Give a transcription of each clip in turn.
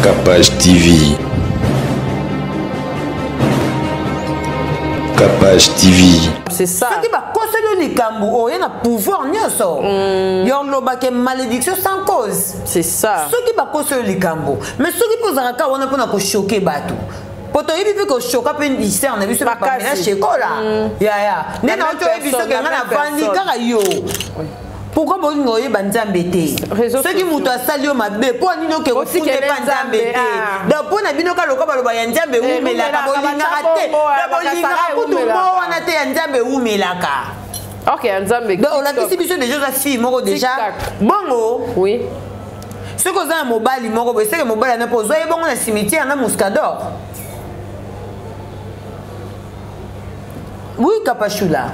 Capage TV. Capage TV. C'est ça. Ce qui va conseiller les Cambou, il y a un pouvoir, il y a une malédiction sans cause. C'est ça. Ce qui va conseiller les Cambou. Mais ce qui pose un cas, on a pas choqué Batou. Pour te dire que choqué pas une histoire, on a vu ce pas chez Cola. Ya. N'est pas tu vu ce que on a vendu car yo. Pourquoi vous n'avez pas d'embêté? Ceux qui m'ont sali au mabé, pour nous que vous n'avez pas d'embêté. Donc pour nous bino kalo kaba loba yanjambe ou melaka bolinga raté. Bolinga pour tout le monde on a été yanjambe ou melaka. Ok, yanjambe. Donc on a distribution des choses à filles, moko déjà. Bongo. Oui. Ce que vous avez un mobile, moko, c'est que mobile n'a pas besoin. Bon on a cimetière, on a Muscador. Oui, Kapachula.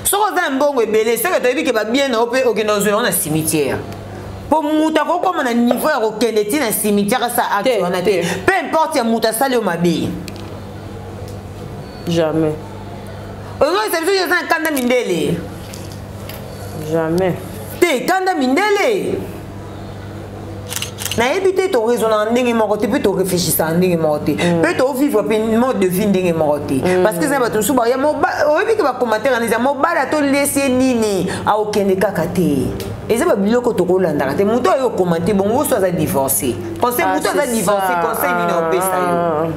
Si vous avez un bon rebelle, c'est que tu as vu que va bien dans un cimetière. Pour mouta comme un niveau de un cimetière, ça acte. Peu importe, il y a mouta sali au mabi. Jamais. On a un kanda mindele. Jamais. T'es kanda mindele. Na éviter ton raisonnement ndenge moko te peut te réfléchir ça ndenge moko te peut te vivre un mode de vie ndenge moko te parce que ça va te souba ya mo oyebi que ba commentaire en mo bala to laisser nini a okende kaka te et ça ba biloko to ko landa te muto yo commenter bon wo so za divorcer conseil muto za divorcer conseil nini o pesa yo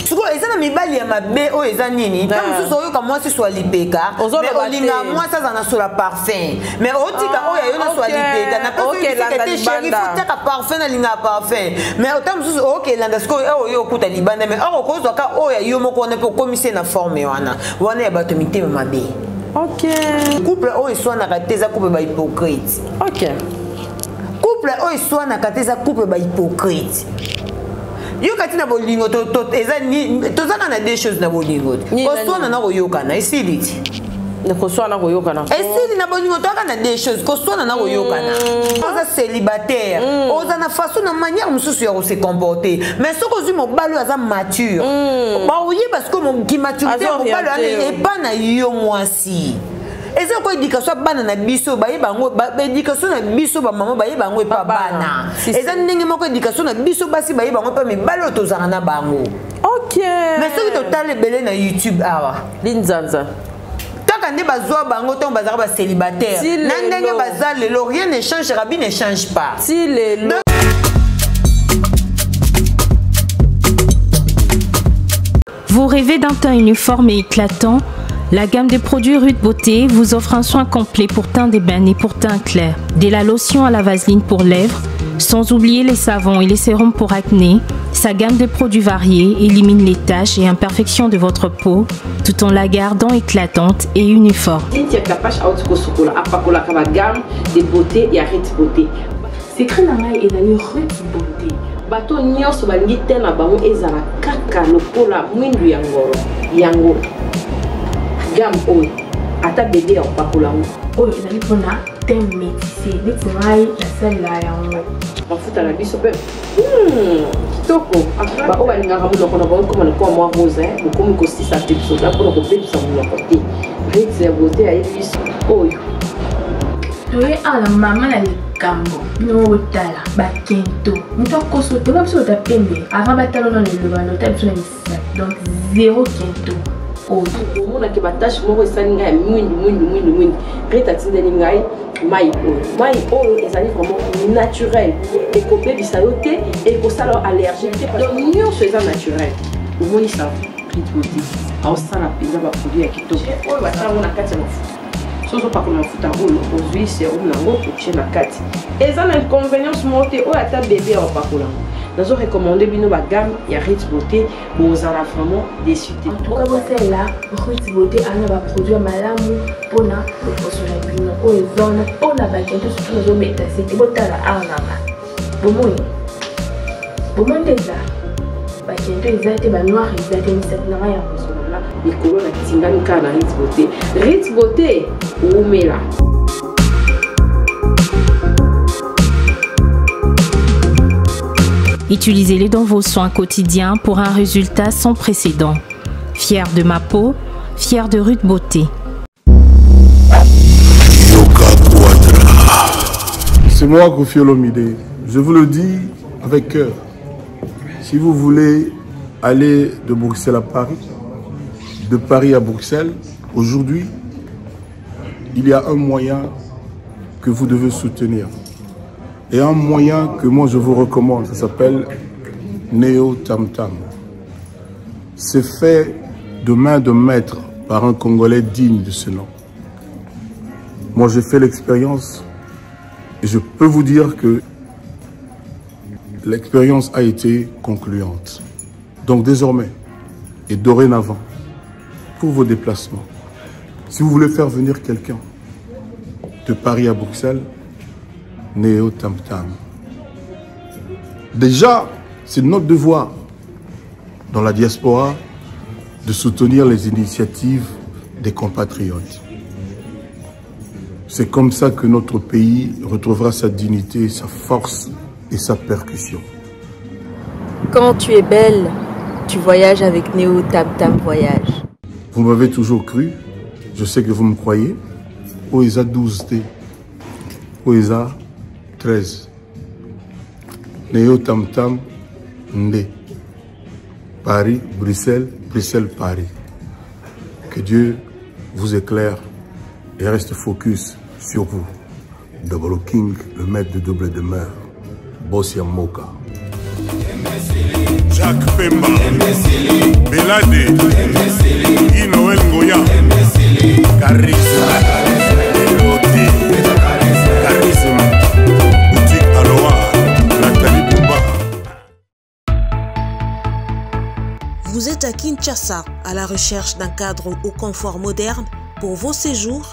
suko ezana mibali ya mabe o ezanini comme so yo comme moi si soit lipeka mais olinga moi ça na sur la parfum mais otika o ya yo na soit lipeka na pas que te chéri faut taka parfum na linga parfum mais autant so OK landa sko o yo kuta libanda mais o ko zo ka o ya yo moko na pour commisser na forme wana ya bato mitema mabe. OK. Couple o soit na kateza couple ba hypocrite. OK. Couple o soit na kateza couple ba hypocrite. Yo katina bolingo to ezani tozana na des choses na bolingo ko sona na koyokana isiliti ne ko sona koyokana esili na bolingo to kana des choses ko sona na koyokana oza célibataire oza na façon na manière mususu ya ko se comporter mais soko zu mo balo aza mature ba oyi parce que mo ki maturité mo balo ana e pas na yo mwasi. Et c'est quoi éducation banana biso ba yebango ba éducation na biso ba maman ba yebango pa bana et ça ndenge moko éducation na biso basi ba yebango pa me balo tozanga na bango. OK mais ce que total belé na YouTube awa linzanza taka nde bazwa bango ton bazara ba célibataire na ndenge bazal le rien ne change rabi ne change pas si le Vous rêvez d'un teint uniforme et éclatant? La gamme de produits Rude Beauté vous offre un soin complet pour teint d'ébène pour teint clair. De la lotion à la vaseline pour lèvres, sans oublier les savons et les sérums pour acné. Sa gamme de produits variés élimine les taches et imperfections de votre peau, tout en la gardant éclatante et uniforme. De beauté et Rude Beauté. Secret nangai et dans Rude Beauté. Bato nyonso balingi te na bango ezala kaka lokola mwindu yango. Gamme oyo ata bébé en pakola oyo ezali mpona te métissé neti ngai nasalela yango bafuta na biso mpe kitoko baoyo balingaka monoko na bango koma lokola mwa rose bokomi kosisa te biso da mpona kobebisa monoko te Rude Beauté ayebi biso oyo toye ala mama na likambo bino otala bakento moto akoso te biso otapembe avant batala na leloba nota biso na misisa donc zéro kento on a que batache moko esalinga mwindu reta tindeli ngai mai oyo ezali vraiment naturel ekobebisa yo te ekosala allergie te donc nyonso eza naturel omoni sa Rude Beauté aosala mpenza baproduit ya kitoko oyo basalango na kati ya mafuta soso pakola mafuta oyo ozwi serum nango otie na kati eza na inconvénience moko te oyo ata bebe aopakola nous avons recommandé la gamme et Rude Beauté pour vous en vraiment déçu. En tout cas, vous là, Rude Beauté a un produit malamu pour la bino ou zone pour la baguette sur nos métas. C'est bon à la arnama. Pour moi déjà, baguette ils étaient noirs, ils étaient mis cette noire en ce moment là. Les couleurs la tingani kana Rude Beauté. Rude Beauté ou mela. Utilisez-les dans vos soins quotidiens pour un résultat sans précédent. Fier de ma peau, fier de Rude Beauté. Yoka Quadra. C'est moi, Kofi Olomide. Je vous le dis avec cœur. Si vous voulez aller de Bruxelles à Paris, de Paris à Bruxelles, aujourd'hui, il y a un moyen que vous devez soutenir. Et un moyen que moi je vous recommande, ça s'appelle Neo Tam Tam. C'est fait de main de maître par un Congolais digne de ce nom. Moi j'ai fait l'expérience et je peux vous dire que l'expérience a été concluante. Donc désormais et dorénavant, pour vos déplacements, si vous voulez faire venir quelqu'un de Paris à Bruxelles, Neo Tam Tam. Déjà, c'est notre devoir dans la diaspora de soutenir les initiatives des compatriotes. C'est comme ça que notre pays retrouvera sa dignité, sa force et sa percussion. Quand tu es belle, tu voyages avec Neo Tam Tam Voyage. Vous m'avez toujours cru, je sais que vous me croyez. OESA 12T, OESA 13. Neo Tam Tam Ndé. Paris, Bruxelles, Bruxelles, Paris. Que Dieu vous éclaire et reste focus sur vous. Double King, le maître de double demeure. Bossia Moka. Jacques Pemba, Belade, Guy Noël Ngoya, Charisme, Elodie, Charisme, Boutique Aloha, Nathalie Bumba. Vous êtes à Kinshasa à la recherche d'un cadre au confort moderne pour vos séjours?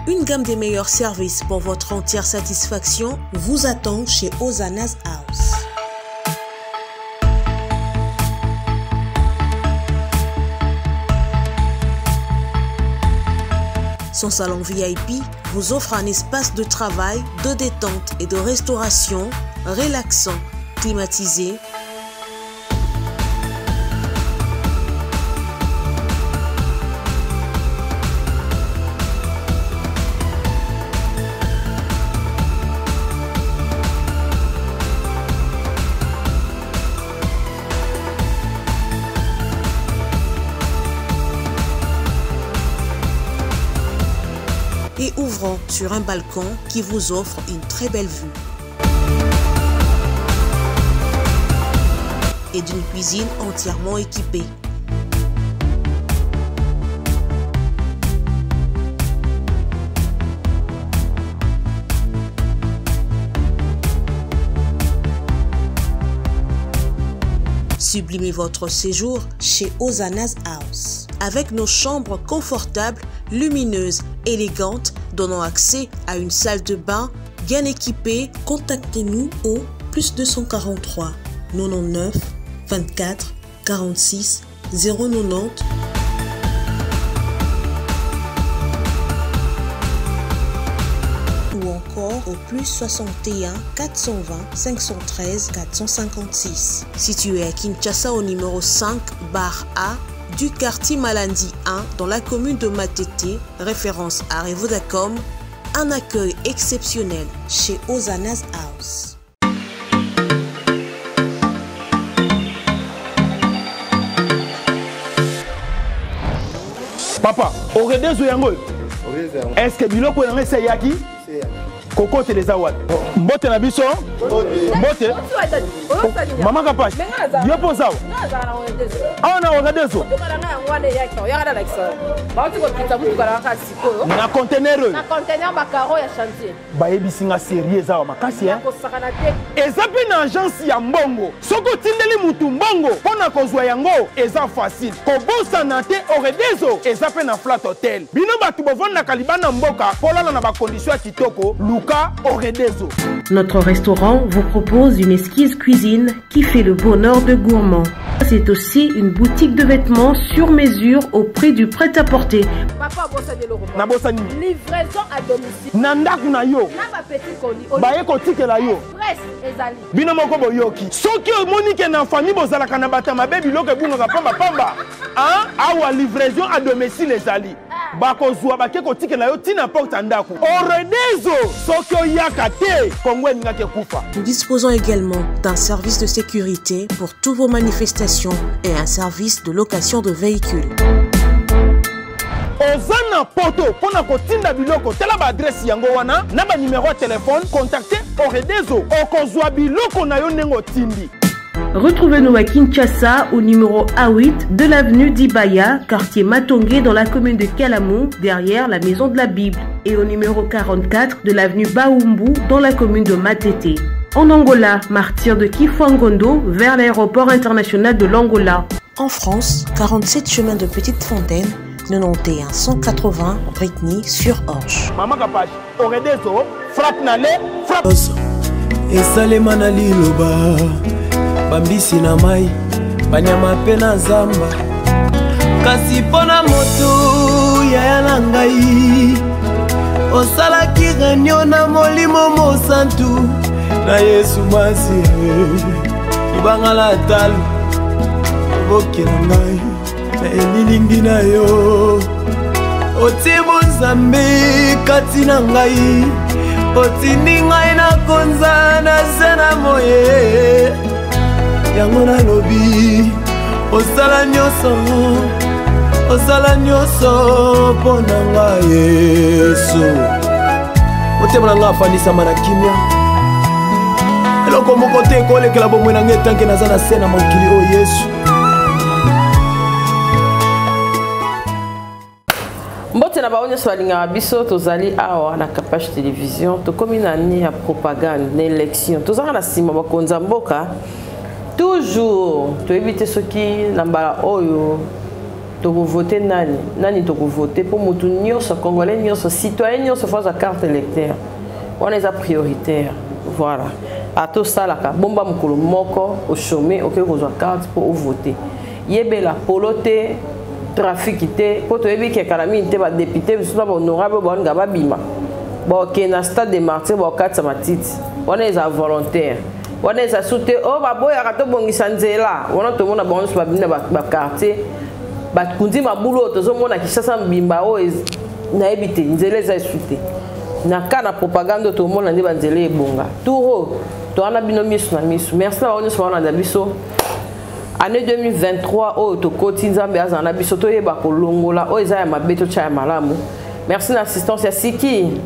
Une gamme des meilleurs services pour votre entière satisfaction vous attend chez Hosanna's House. Son salon VIP vous offre un espace de travail, de détente et de restauration relaxant, climatisé, et ouvrant sur un balcon qui vous offre une très belle vue. Et d'une cuisine entièrement équipée. Sublimez votre séjour chez Hosanna's House. Avec nos chambres confortables, lumineuses, élégantes, donnant accès à une salle de bain bien équipée, contactez-nous au +243 99 24 46 090 ou encore au +61 420 513 456. Situé à Kinshasa au numéro 5 bar A du quartier Malandi 1 dans la commune de Matete, référence à Revodacom, un accueil exceptionnel chez Hosanna's House. Papa, Oredezo yango. Est-ce que biloko yango c'est yaki? Coco Télézawad. Mbote na biso? Mbote? Maman Kapache. Yo posao. Ah na Oredezo. Na conteneur. Na conteneur bakaro ya chantier. Ba yebisinga sérieux za makasi hein. Eza pe na agence ya mbongo. Soko tindeli mutu mbongo pona kozwa yango eza facile. Kobosa na te Oredezo eza pe na flat hotel. Bino batu bovanda kalibana mboka polala na ba condition kitoko. Notre restaurant vous propose une exquise cuisine qui fait le bonheur de gourmands. C'est aussi une boutique de vêtements sur mesure au prix du prêt-à-porter. Livraison à domicile. Nandaku na yo. Na petit colis. Baye kotike la yo. Presse ezali. Bino moko boyoki. Soki omonike na famille bozalaka na bata mabe biloko bunga pamba pamba. Hein? Awa livraison à domicile ezali. bakozwa bakeko tikela yo tina porte ndako oredezo soko yakate kongwe ngake kufa. Nous disposons également d'un service de sécurité pour toutes vos manifestations et un service de location de véhicules. Ozana poto pona kotinda biloko tela ba adresse yango wana na ba numéro de téléphone contactez Oredezo okozwa biloko na yo nengo tindi. Retrouvez-nous à Kinshasa au numéro A8 de l'avenue d'Ibaya, quartier Matongé dans la commune de Kalamou, derrière la maison de la Bible, et au numéro 44 de l'avenue Baoumbu dans la commune de Matete. En Angola, martyr de Kifuangondo vers l'aéroport international de l'Angola. En France, 47 chemin de Petite Fontaine, 91 180 Brittany sur Orge. Maman Kapache, Oredezo, frappe nale, frappe. Et Salema na liloba, bambisi na mai, banyama pe na zamba. Kasi pona moto ya na ngai, osalaki réunion na molimo mosantu, na Yesu masi, ibanga la talo, boke na ngai. Elilingi na yo otibo nzambe kati na ngai otindi ngai na konza na sena moye yango nalobi osala nyonso mpona ngai Yesu motema na ngai afandisama na kimia eloko moko te ekolekela bomoi na ngai etanke naza na se na mokili oyo Yesu. Mbote na baonye swalinga biso tozali awa na Kapache télévision tokomi na ni ya propagande na élection tozanga na sima bakonza mboka toujours to éviter soki na mbala oyo to voter nani to voter pour mutu nyonso congolais nyonso citoyen nyonso faza carte électeur on est prioritaire voilà à tout ça la bomba mukolo moko au chômé OK kozwa carte pour voter yebela polote trafic te poto ebi ke kalami te ba député biso ba honorable ba nga ba bima ba ke na stade de martyrs ba katsa matiti wana eza volontaire wana eza soute o ba boya ka to bongisa nzela wana to mona ba onso ba bina ba quartier ba kundi mabulo to zo mona kisasa mbimba o na ebite nzela eza soute na kana propagande to mona ndi ba nzela ebonga turo to ana bino misu na misu merci na onso wana na biso. Année 2023, oh, to koti nzambe azana biso to yeba ko longola o eza ya mabeto cha ya malamu. Merci l'assistance ya Siki.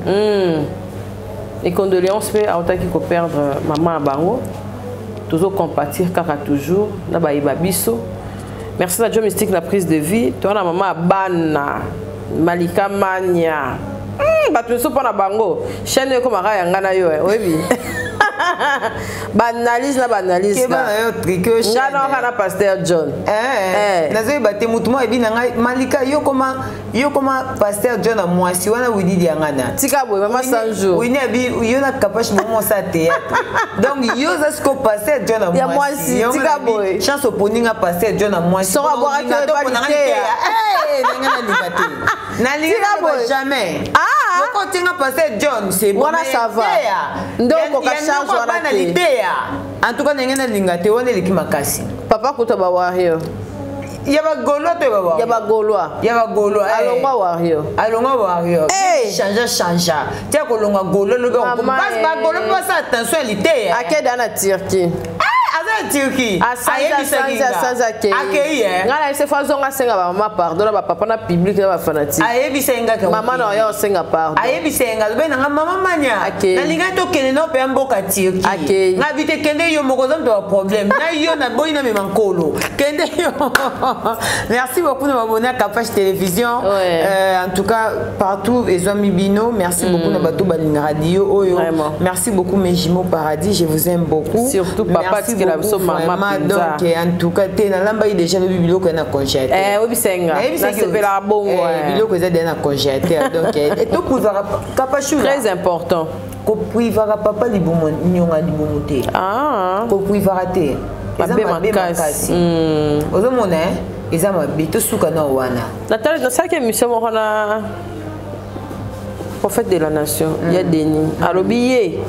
Et condoléances pe a otaki ko perdre maman bango. Toujours compatir kaka toujours na ba yeba biso. Merci na Joe Mystique la prise de vie. To na maman bana Malika Mania. Batu so pona bango. Chaîne ko mara ya ngana yo oyebi. Banalise na banalise na yo trike ngana kana pasteur John nazo bate mutumo ebi na Malika yo koma pasteur John a mwasi wana widi ya ngana tika boy mama sanjo wini abi yo na Kapache momo sa théâtre donc yo za sko pasteur John a mwasi tika boy chance oponinga pasteur John a mwasi so ba boka ke ba ngana likate na linga jamais Quand tu as passé John, c'est bon. Ça va. Donc, en tout cas, tu as lingate, on est makasi. Papa kuta ba wario. Yaba golo te baba. Yaba golo. Alonga wario. Change. Tu as kolonga golo le ba golo pas ça attention l'ité. Akeda na Turquie. Aza Turquie. Asanza ke. Akeye. Ngala se fa zonga senga ba mama pardon ba papa na public na ba fanatique. Ayebi senga ka. Mama na yo senga pardon. Ayebi senga be na mama manya. Na linga to kene no pe mboka Turquie. Na bite kende yo moko zo do problème. Na yo na boy na me mankolo. Kende yo. Merci beaucoup de m'abonner à Kapache télévision. En tout cas partout et Zomi Bino, merci beaucoup na bato balinga radio oyo. Merci beaucoup mes jumeaux paradis, je vous aime beaucoup. Surtout papa beaucoup, maman, donc en tout cas t'es na lamba déjà le bilo qu'on a congélateur. Oui senga. Na sepela bongo. Bilo qu'on a dans congélateur donc et tout pour Kapache très important. Ko puivara papa libomo nyonga libomo te. Ko puivara te. Mabe makasi. Ozomona eza mabe to suka na wana. Nathalie dans ça que monsieur Morona prophète de la nation, il y a Denis. Alobiye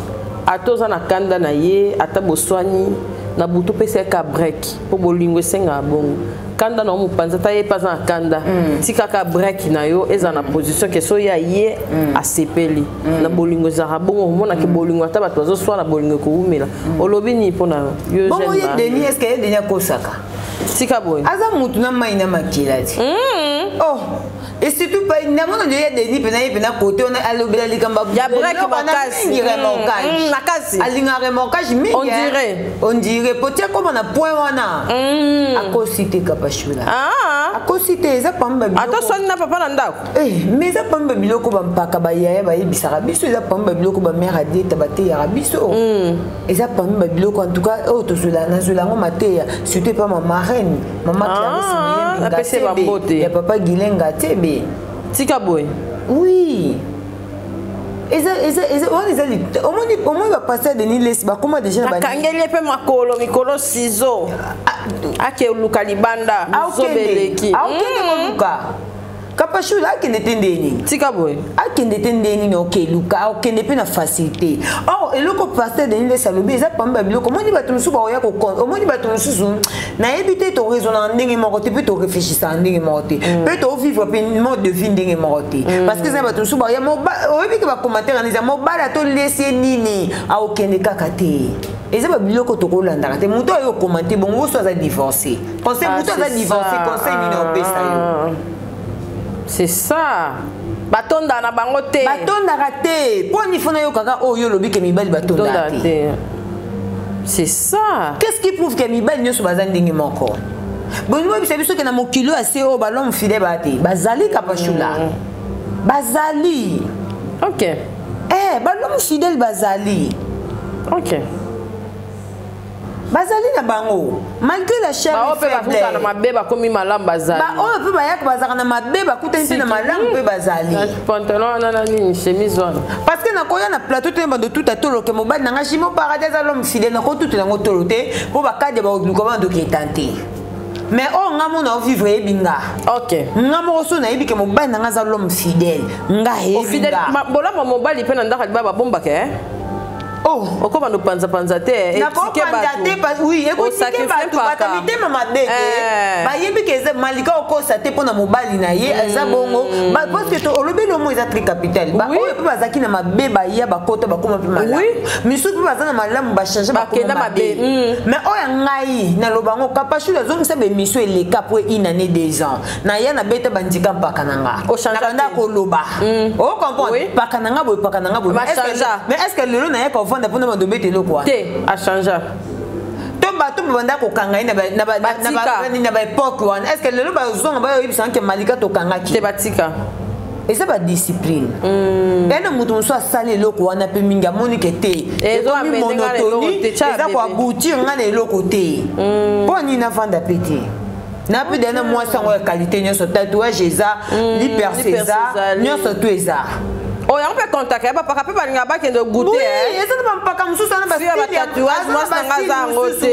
atoza na kanda na ye ata boswani na buto pese ka break po bolingo senga bongo kanda na mopanza ta ye pas na kanda tika ka break na yo eza na position que so ya ye asepeli na bolingo za bongo mona ke bolingo ata bato bazo swa na bolingo ko umela olobi ni pona yo bongo ye Denis est-ce que ye Denis kosaka tika boy aza mutu na mai na makilati oh et surtout pas n'amona de Denis pena côté on a alobela likamba ya break bakasi nakasi alinga remorquage mingi on dirait potia comme na point wana akosite kapashula akosite eza pamba biloko atosoni na papa na ndako mais eza pamba biloko bampaka bayaya bayebisaka biso eza pamba biloko bamère adieta bateyaka biso eza pamba biloko en tout cas oyo tozola nazolango mateya surtout pas ma marraine mama Clarisse Moyembi ya papa Gilenga tebe tika boy oui au moins va passer de Niles ba comment déjà ba kangeli pe makolo mikolo ciseaux ake luka libanda zobeleki aukende luka kapashula akende tendeni tika boy akende tendeni no ke luka akende pe na facilité oh eloko passer de Niles alobi eza pamba biloko moni bato musu ba oya ko compte moni bato musu na ebité to raisonner ndenge moko te pe to réfléchir ndenge moko te pe to vivre pe mode de vie ndenge moko te parce que ça bato musu ba ya mo oyebi ke ba commentaire aniza mo bala to laisser nini a okende kaka te eza ba biloko to kolanda te muto ayo commenter bon wo so za divorcer conseil muto za divorcer conseil nini opesa yo c'est ça batonda na bango te batonda raté poni fona yo kaka oyo lobi ke mibali batonda te c'est ça qu'est-ce qui prouve que mibali nyoso bazali ndenge moko bongo biso biso ke na mokilo ase o balom fidèle bate bazali kapashula bazali OK balom fidèle bazali OK bazali na bango malgré la chair faible na mabeba komi malam bazali ba o pe ba yak bazaka na mabeba kuteni na malam pe bazali pantalon na nini chemise wana parce que na koya na plateau te bando tout à tolo ke mobali na ngashimo paradis l'homme fidèle na ko tout na ngo tolo te po ba kade ba ko bando ki tenter mais on ngamo na vivre ebinga OK ngamo so na ebi ke mobali na ngaza l'homme fidèle nga ebinga fidèle bola mobali pe na ndaka ba bomba ke oh okoma no panza te etike ba oui ekotike ba bakamite mama beke ba yebi ke malika okosa te pona mobali na ye eza bongo ba parce que to olobi lo mo eza très capital ba oyo pe bazaki na mabeba ya bakota bakoma pe malamu misu pe bazana malamu ba changer ba koma mabe mais oya ngai na lobango kapashula zongi se be misu ele kapo une année 2 ans na ya na beta bandika mpaka nanga na kanda ko loba o comprendre paka nanga boy mais est-ce que le na ya ko fanda pona ba dobete lokwa te a changer to ba to banda ko kanga na ba époque wana est-ce que le ba zonga ba yibisa nke malika to kanga ki te batika et ça ba discipline ena mutu so asali lokwa wana pe minga monike te ezo amenenga monotoni eza kwa boutir ngana eloko te poni na vanda pete na pe dana moi sango ya qualité nyoso tatouage eza l'hypercésa nyoso to eza oh ya on peut contacter papa pe balinga ba kende goûter oui eza na mpaka mususu na ba tatouage moi sanga ngote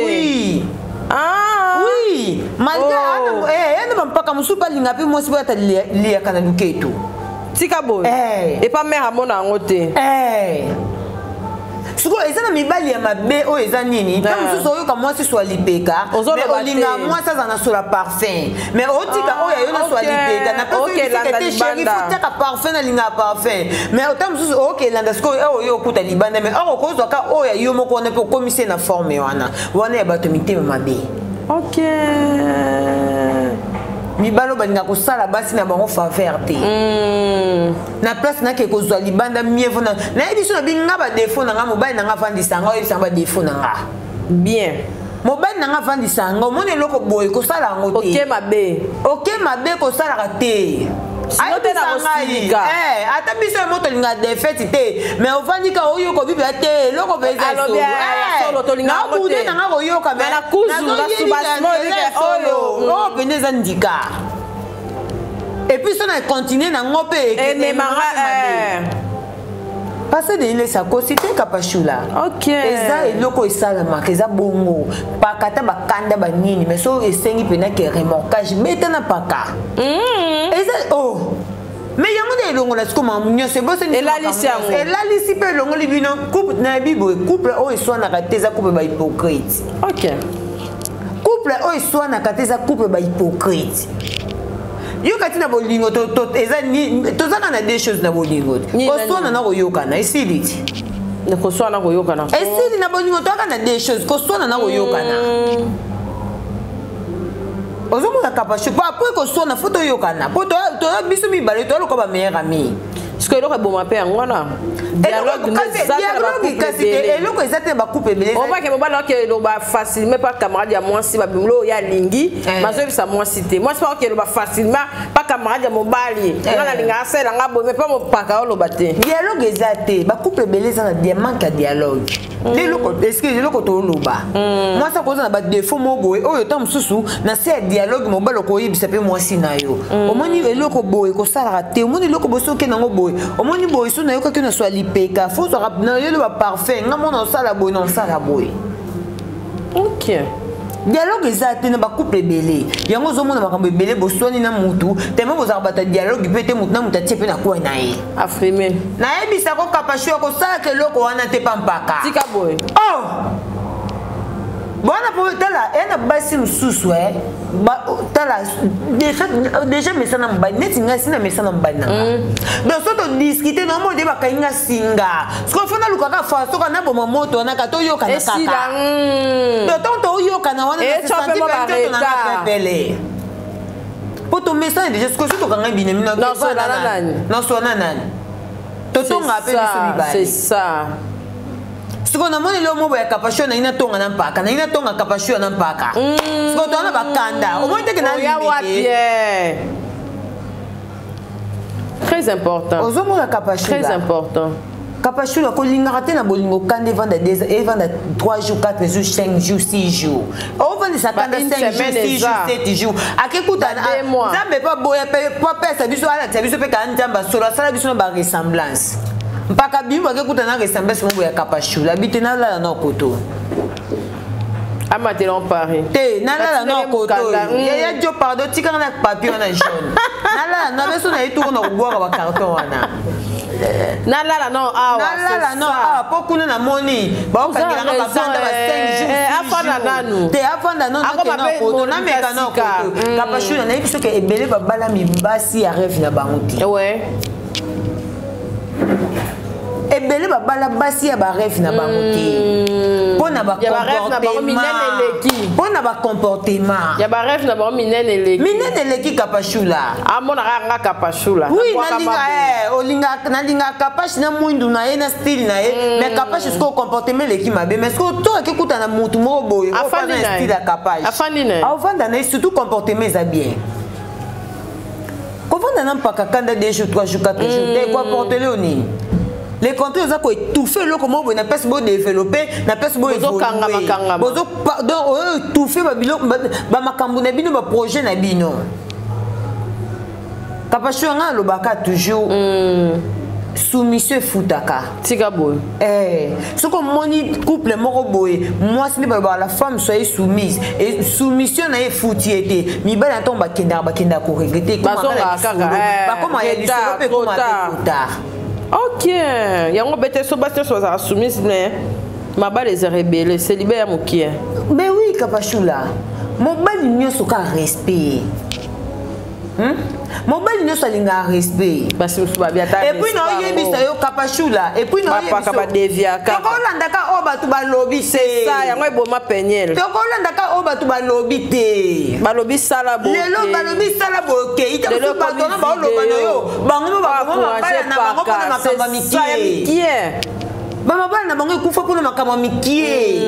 oui malgré ana mpaka mususu balinga pe moi sibo ta lia kana luketo tika boy et pas mère mona ngote siko eza na mibali ya mabe o eza nini ta mususu oyo ka mwasi so alipeka mais olinga mwasi aza na sola parfum mais otika oyo yo na so alipeka na peso que chéri faut taka parfum na linga parfum mais ota mususu OK landa siko oyo okuta libanda mais oko kozwa ka oyo yo moko na pe komise na forme wana ya bato mitema mabe OK mibalo balinga kosala basi na bango faveur te na place na ke kozwa libanda mieux na ebiso na binga ba défaut na nga mobali na nga vandisa nga oyebisa ba défaut na nga bien mobali na nga vandisa nga omoni eloko boye kosala yango te OK mabe kosala te ata biso ya moto linga defete te mais ovandika oyoka bibia te eloko peza nakude nanga koyoka oyo pene eza ndika epuis so na continue nango mpe parce que il sa cosité kapashula OK eza eloko esalamaka eza bongo pakata bakanda banini mais so esengi pena ke remorquage beta na paka eza mais yango de elongo la siko mamunyo c'est bon c'est elalisi pe elongo libino couple na bibo couple o eswana ka teza couple ba hypocrite OK couple couple oyo eswanaka te eza couple bahypocrite yo kati na bolingo tozaka na des choses na bolingo koswana na koyokana esili ti koswana koyokana esili na bolingo toyaka na des choses koswana na koyokana ozomona kapasho po apres koswana fo toyokana po toya biso mibale toyaloka bameilleur ami siko eloko eboma mpe yango wana dialogue kasi eloko eza te bacouple ebele obake mobali oke eloba facilement pa camarade ya mwasi babimelo oyo alingi bazoyebisa mwasi te mwasi pa oke eloba facilement pa camarade ya mobali nga nalinga asala nga boye me pa mopaka oloba te dialogue eza te bacouple ebele eza na manque ya dialogue eloko toloba mwasi akoza na badefo mo boye oyo ta mosusu na se ya dialogue mobali okoyebisa mpe mwasi na yo omoni eloko boye kosalaka te omoni eloko boye soki nango boye omoni boye so nayokaki na swa lipeka fo zwaka na yelo baparfum nga mona osala boye na osala boye ok dialogue eza te na bacouple ebele yango ozomona makambo ebele boswani na mutu teme bozaka bata dialogue mpe te mutu na mutu atie mpe na kuwa na ye afrime nayebisa kokapashu ya kosalaka eloko wana te pa mpaka tika boye bona po tala ena basi mosusu tala déjà mesana mobali neti ngai sina mesana mobali na nga donc so todiskute na omode bakai nga singa siko fo nalukaka fa soka naboma moto wana ka toyokana kaka donc ntango toyokana wana nasanti mpe ntonga pepele po tomesana déjà siko so tokanga binemi nasona nani totonga mpe biso mibale siko namoni leo mobo ya kapasho na ina tonga na mpaka na ina tonga kapasho na mpaka siko tona bakanda omoni teke na limite très important ozomona kapasho très important kapasho la kolingaka te na bolingo kande vanda 3 jours 4 jours 5 jours 6 jours ovandi sakanda 5 jours 6 jours 7 jours akekutana nzambe pa boya pa pesa biso ala biso pe ka nzamba solo sala biso na ba ressemblance mpaka bimbo akekuta na ressemblance mobo ya kapashula bite nalala na koto amatela mpari te nalala na koto ya jo pardon tikanga na papier wana jaune nalala na beso na etoko na kobwaka ba carton wana nalala no awa po kuna na moni baokangilanga bafanda ba 5 jours afanda nanu te afanda nanu na koto na meka na koto kapashula na yebiso ke ebele babala mibasi ya rêve na bango ti ebele babala basi ya barêve na bango te mpona bacomportement ya barêve na bango minene eleki kapashula amonaka nga kapashula nalingaka kapashi na mwindu na ye na style na ye mais kapashi siko comportement eleki mabe mais siko to akekuta na mutu moko boye ofanda na style ya kapashi aofanda na ye surtout comportement eza bien kovanda na mpaka kanda 2 jours 3 jours 4 jours te koaportele o nini les contrôles ont étouffé le comment on a pas beau développer n'a pas beau évoluer bozo pardon étouffé ba makambo na bino ba projet na bino kapasho nga lo baka toujours soumission futaka tika boy ce qu'on moni couple moko boy moi ce n'est pas la femme soit soumise et soumission na fouti été mi bala tomba kenda ko regretter ba comment ya disolo pe comment tard. Ok, yango bete so basta so za soumise ne mabale les rebelles célibataire ya mokie. Mais oui kapashula. Mobali nyoso ka respect. Mobali nyoso linga respect. Basi musu babia ta. Et puis na yebisa yo kapashula et puis na yebisa ba devia ka. Ko landa ka oba tu ba lobby c'est ça yango eboma penyel. Ko landa ka oba tu ba lobby te. Ba lobby sala bo. Lelo ba lobby sala bo ke. Ita ko ba tona ba loba no yo. Bango ba bala na bango ko na makamba mikie. Ba mabala na bango kufa ko na makamba mikie.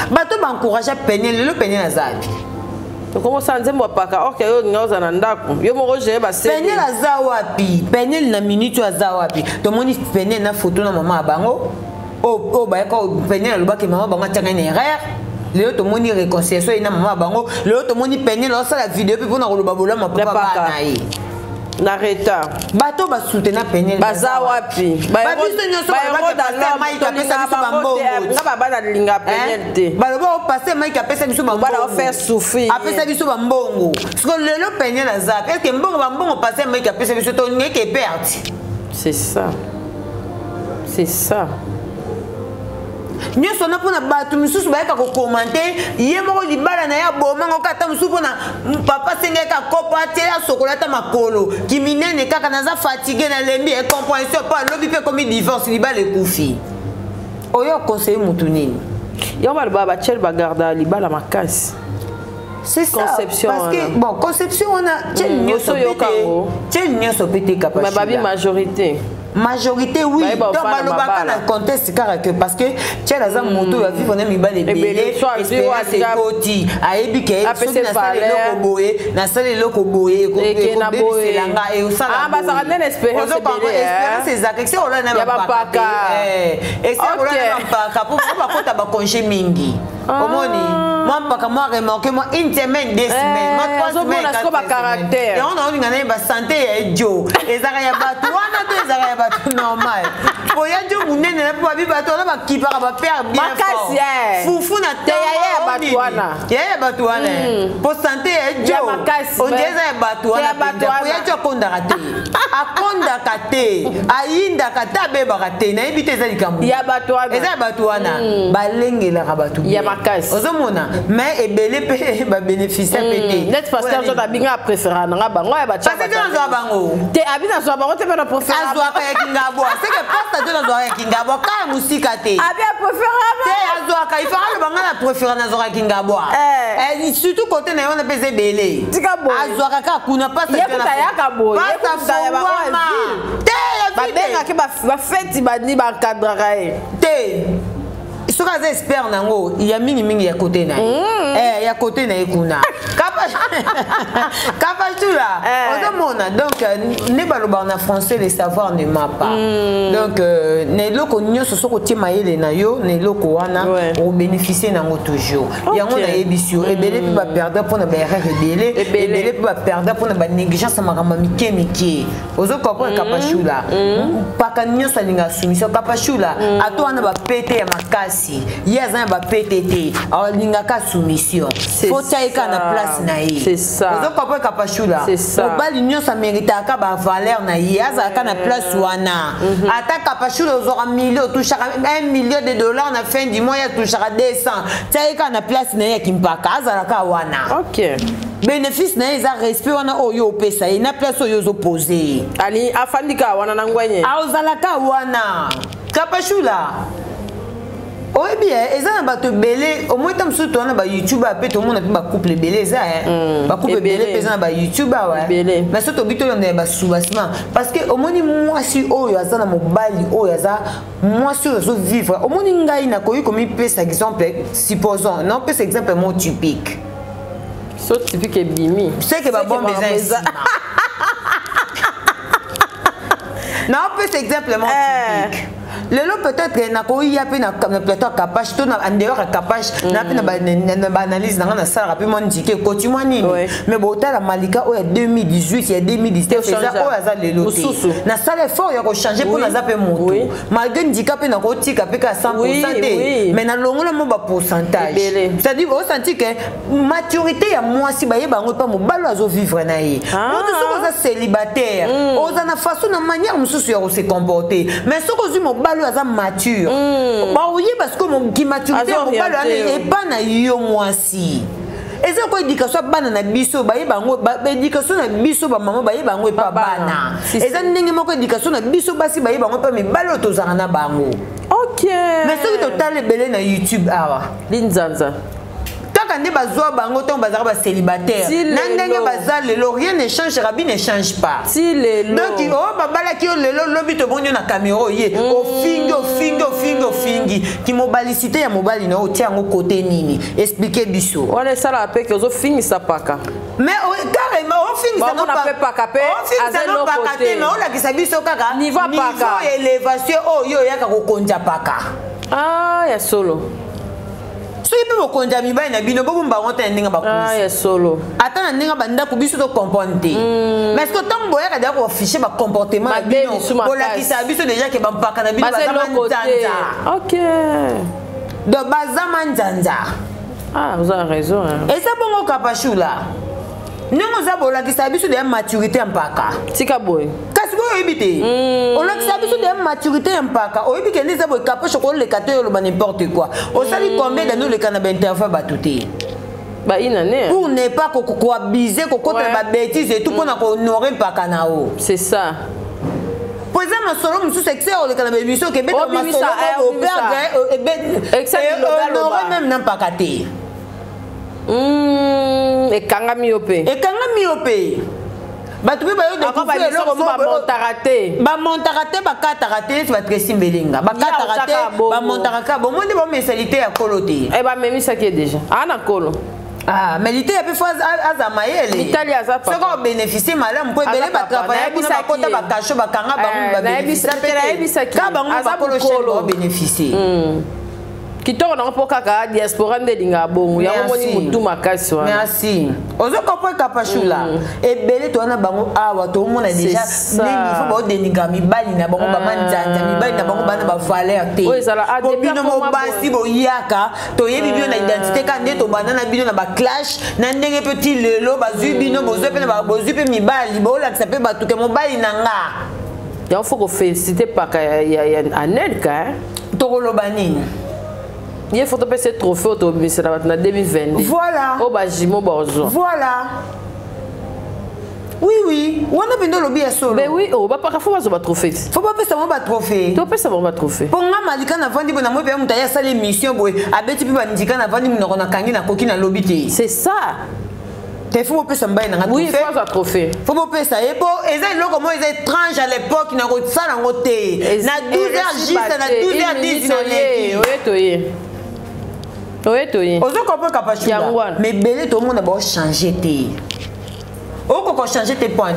Bato ba encourager penyel, le penyel azabi. Comment ça nzembo paka ok yo ngoza na ndako yo moko je ba se penyel aza wapi penyel na minute aza wapi to moni penyel na photo na mama bango o ba ko penyel lo ba ke mama bango tanga ni erreur leo to moni réconciliation ina mama bango leo to moni penyel lo sala vidéo pe pona ko lo babola ma papa ba na yi nareta bato ba soutenir penyel baza wapi ba biso nyoso ba dans mai ka pesa biso bambongo nga baba na linga penyel te ba lo ba passer mai ka pesa biso bambongo ba faire souffrir apesa biso bambongo parce que lelo penyel aza est-ce que mbongo bambongo passer mai ka pesa biso to ngeke perte c'est ça nyonso na mpona bato misusu bayaka kokomante ye moko libala na ya bomango kata mosusu mpona papa sengeka kopo atiela sokola ata makolo kiminene kaka naza fatigue na lembi ecomprehension mpo alobi mpe komi divorce libala ekufi oyo conseiller mutu nini yo baloba batiele bagarda libala makasi c'est ça conception parce que bon conception on a tiel nyonso pété capacité babi majorité oui donc balobaka na contexte kaka que parce que tiel aza moto ya vivre na mibale ebele espérance ekoti ayebi ke soki nasala eloko boye ekobebiselanga espérance ezaka ese olana na bampaka ese olana na bampaka po bakota bakonge mingi omoni moi mpaka moi remarqué moi une semaine 2 semaines moi 3 semaines 4 semaines et on a olinga na ba santé ya ejo ezaka ya bato wana to ezaka ya bato normal po ya jo munene na po abi bato na bakipaka ba père bien fort fufu na te ya bato wana po santé ya ejo on dirait ya bato wana po ya jo kondaka te ayindaka te abebaka te nayebi te eza likambo eza ya bato wana balengelaka bato ozomona mais ebele pe ba bénéficier pété net pasteur zo babinga préférant nga bango ya bacha parce que zo bango te abina zo bango te na préférant azwa ka yakingabo c'est que pasteur zo zo yakingabo ka musika te abia préférant te azwa ka ifara le banga la préférant na zo yakingabo surtout côté na yona pese belé azwa ka kuna pasteur zo na yaka boye pasteur ya bango te ya babenga ke ba fête bani ba cadre te soki aza expert nango ya mingi ya kote na ye ya kote na ye kuna kapachula ozomona donc nde balobaka na français le savoir ne ment pas donc na eloko nyonso soki otie mayele na yo na eloko wana obénéficie nango toujours yango nayebisi yo ebele mpe baperdre mpona baerreur ebele mpe baperdre mpona banégligence ya makambo mike mike ozokomprendre kapachula mpaka nyonso alinga soumission kapachula ato wana bapete ya makasi ye aza na baptt alingaka soumission fo tiaika na place na ye ozokopa kapashula mobali nyonso ameritaka bavaleur na ye azalaka na place wana ata kapashula ozwaka million otushaka 1 million de dollars na fin du mois ye atushaka 200 tiaika na place na ye ya kimpaka azalaka wana bénéfice na ye eza respect wana oyo opesa ye na place oyo ozopose afandika wana na ngwenye ozalaka wana kapashula oyebi eza na bato ebele omoi ta mosusu towana ba youtube ape tomona mpe bacouple ebele eza bacouple ebele mpe eza na ba youtube mais so tobi tolanda ya basoubassement parce que omoni mwasi oyo aza na mobali oyo aza mwasi oyo azovivre omoni ngai nakoki komipesa exemple supposons naopesa exemple mo typique so typique ebimi seke babombe eza nsima naopesa exemple mo typique lelo peut-être nakoya pe na plateau capage to na andeur capage na pe na analyse na na sala pe mon ndike koti mwa nini mais botala malika o ya 2018 ya 2017 eza o ya za lelo na sala effort ya ko changer pour na za pe moto malgré ndika pe na ko tika pe ka 100% mais na longola mo ba pourcentage c'est-à-dire au senti que maturité ya mwasi ba yeba ngo pa mo balo azo vivre na ye moto soko za célibataire oza na façon na manière mususu ya ko se comporter mais soko zu mo aza mature ba oye parce que mon qui maturité mobalo ale pas na yo mwasi eza ko éducation bana na biso ba yeba ngo ba éducation na biso ba maman ba yeba ngo pa bana eza ndenge moko éducation na biso basi ba yeba ngo pa mibalo tozana na bango mais soki totale belé na YouTube awa linzanza kaka nde bazwa bango ntango bazalaka bacélibataire na ndenge baza lelo rien ne change rabi ne change pas donc oyo babalaki yo lelo lobi tobongi yo na caméra ye ofingi kimobalicité ya mobali na otia yango kote nini explique biso wana esalaka mpe ke ozofingisa paka mais carrément ofingisa nopaka te mais olakisa biso kaka niveau élévation oyo oyaka kokonza paka ya solo soki mpe bokonza mibali na bino bobomba ngo ta ndenge ya solo ata na ndenge bandako biso tocomprendre te mais que ntango boyaka deja koaffiche bacomportement na bino bolakisa biso deja ke bampaka na bino baza manzanza donc baza manzanza oza raison eza bongo kapashula ndenge oza bolakisa biso deja maturité ya mpaka tika boye kasi oyebi olakisa biso de maturité ya mpaka oyebi ke ndeza boye capoche koleka te oloba n'importe quoi osali combien d'années oleka na bainterview bato te pour ne pas koabiser kokotela babêtise et tout mpona kohonorer mpaka na o c'est ça po eza masolo mosusu excès oleka na bémission okebeta masolo operdre même na mpaka te ekangami yo mpe bato mpe bamontaka te bakataka te neti batresi mbelenga bakataka te bamontaka bomoi nde bamesalite ya kolo te bamemisaki ye déjà ana kolo mais lite ya mpe fo aza mayele soki obénéficie malamu mpo ebele batravaille kuna bakota bakasho bakanga bango babénéficie ka bango bakolo chaine baobénéficie kitoko nango mpo kaka diaspora nde elinga bongo yango moni motu makasi wana merci ozokompo ekapashula ebele towana bango awa tomona deja ndenge ifo baodeninga mibali na bango bamanzanza mibali na bango bana bavaler te po bino mobasi boyaka toyebi bino na identité ka nde tobanda na bino na baclash na ndenge mpe ti lelo bazwi bino bozwi mpe mibali boolakisa mpe bato ke mobali na nga yango fo kofélicité paka ya anelka tokoloba nini il faut que ce trophée au 2022. Voilà. Au Bajimo Borzo. Voilà. Oui. On a besoin de l'objet solo. Mais oui, on va pas faire un trophée. Faut pas faire un trophée. Tu peux faire un trophée. Pour moi, Malika n'a vendu mon amour et mon tailleur salé mission boy. Abeti pipa Ndika n'a vendu mon a kangi na coquine à l'obité. C'est ça. Il faut pas faire un bail dans un trophée. Oui, faut un trophée. Faut pas faire ça. Et pour ils ont comment ils étaient étranges à l'époque, ils n'ont ça dans côté. Na 12h juste, na 12h10 oui. Oui. Ozo comprendre capacité. Mais belé tout le monde a changé té. Oko changer tes points.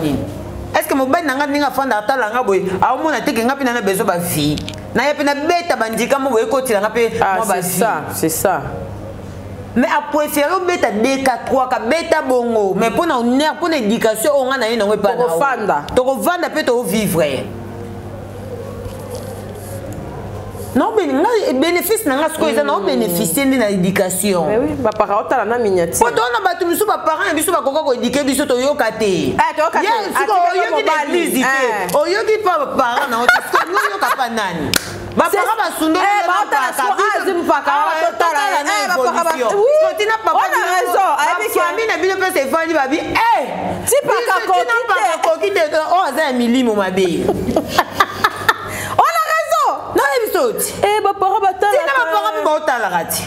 Est-ce que mobile nanga ninga fanda atala nga boy a o mona te ke ngapi na bezo ba vie. Na ya pena beta bandika mo boy ko tila ngapi mo ba vie. C'est ça. Mais a préféré beta DK3 ka beta bongo, mais pour na honneur pour l'éducation on nga na ino pas na. To fanda. To vanda peut to vivre. Non, mais bénéfice n'a pas de non bénéficier de l'éducation. Mais oui, ma parole t'as la miniature. Quand on a battu nous pas parents, nous pas encore éduquer biso to yo kate. To kate. Yo qui l'église oh yo qui pas parents non parce que nous yo pas nani. Ba parents ba sundo ba ta azim pa ka totala ba parents. Oui. Tu n'as pas raison. Avec famille na bino pe se fandi ba bi ti pa ka ko. Tu n'as pas ko kite oh za milimo mabe. Bapara batala. Tina bapara batala rati.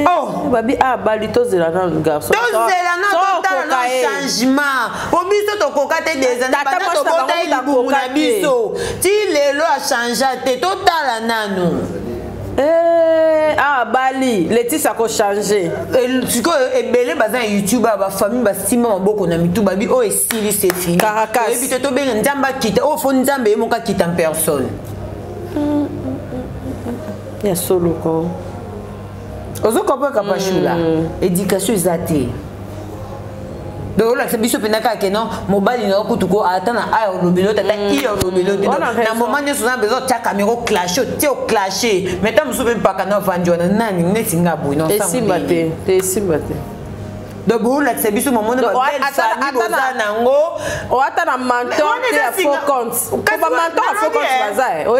Oh, babi balito zela na garçon. Zela na total na changement. Obiso to kokate des années bana to bota ibumu na biso. Ti lelo a changer te total nanu. Bali, Laetitia a changé. Siko ebele baza YouTube ba famille ba sima maboko na mitu babi o esili c'est fini. Caracas. Et puis to benga nzamba kita o fo nzambe e moka kita en personne. Ya solo ko. Ozo kopaka kapashula. Éducation ezate. Donc là c'est biso penaka ke non mobile na kutuko atana ayo lobelo tata iyo lobelo na moment ne sona besoin ta caméra clash ti o clasher mais tam so pe paka na vanjona nani netinga boy non ça te simbate donc là c'est biso moment na belle famille boza nango o atana mentor te faux compte ba mentor faux compte bazae oh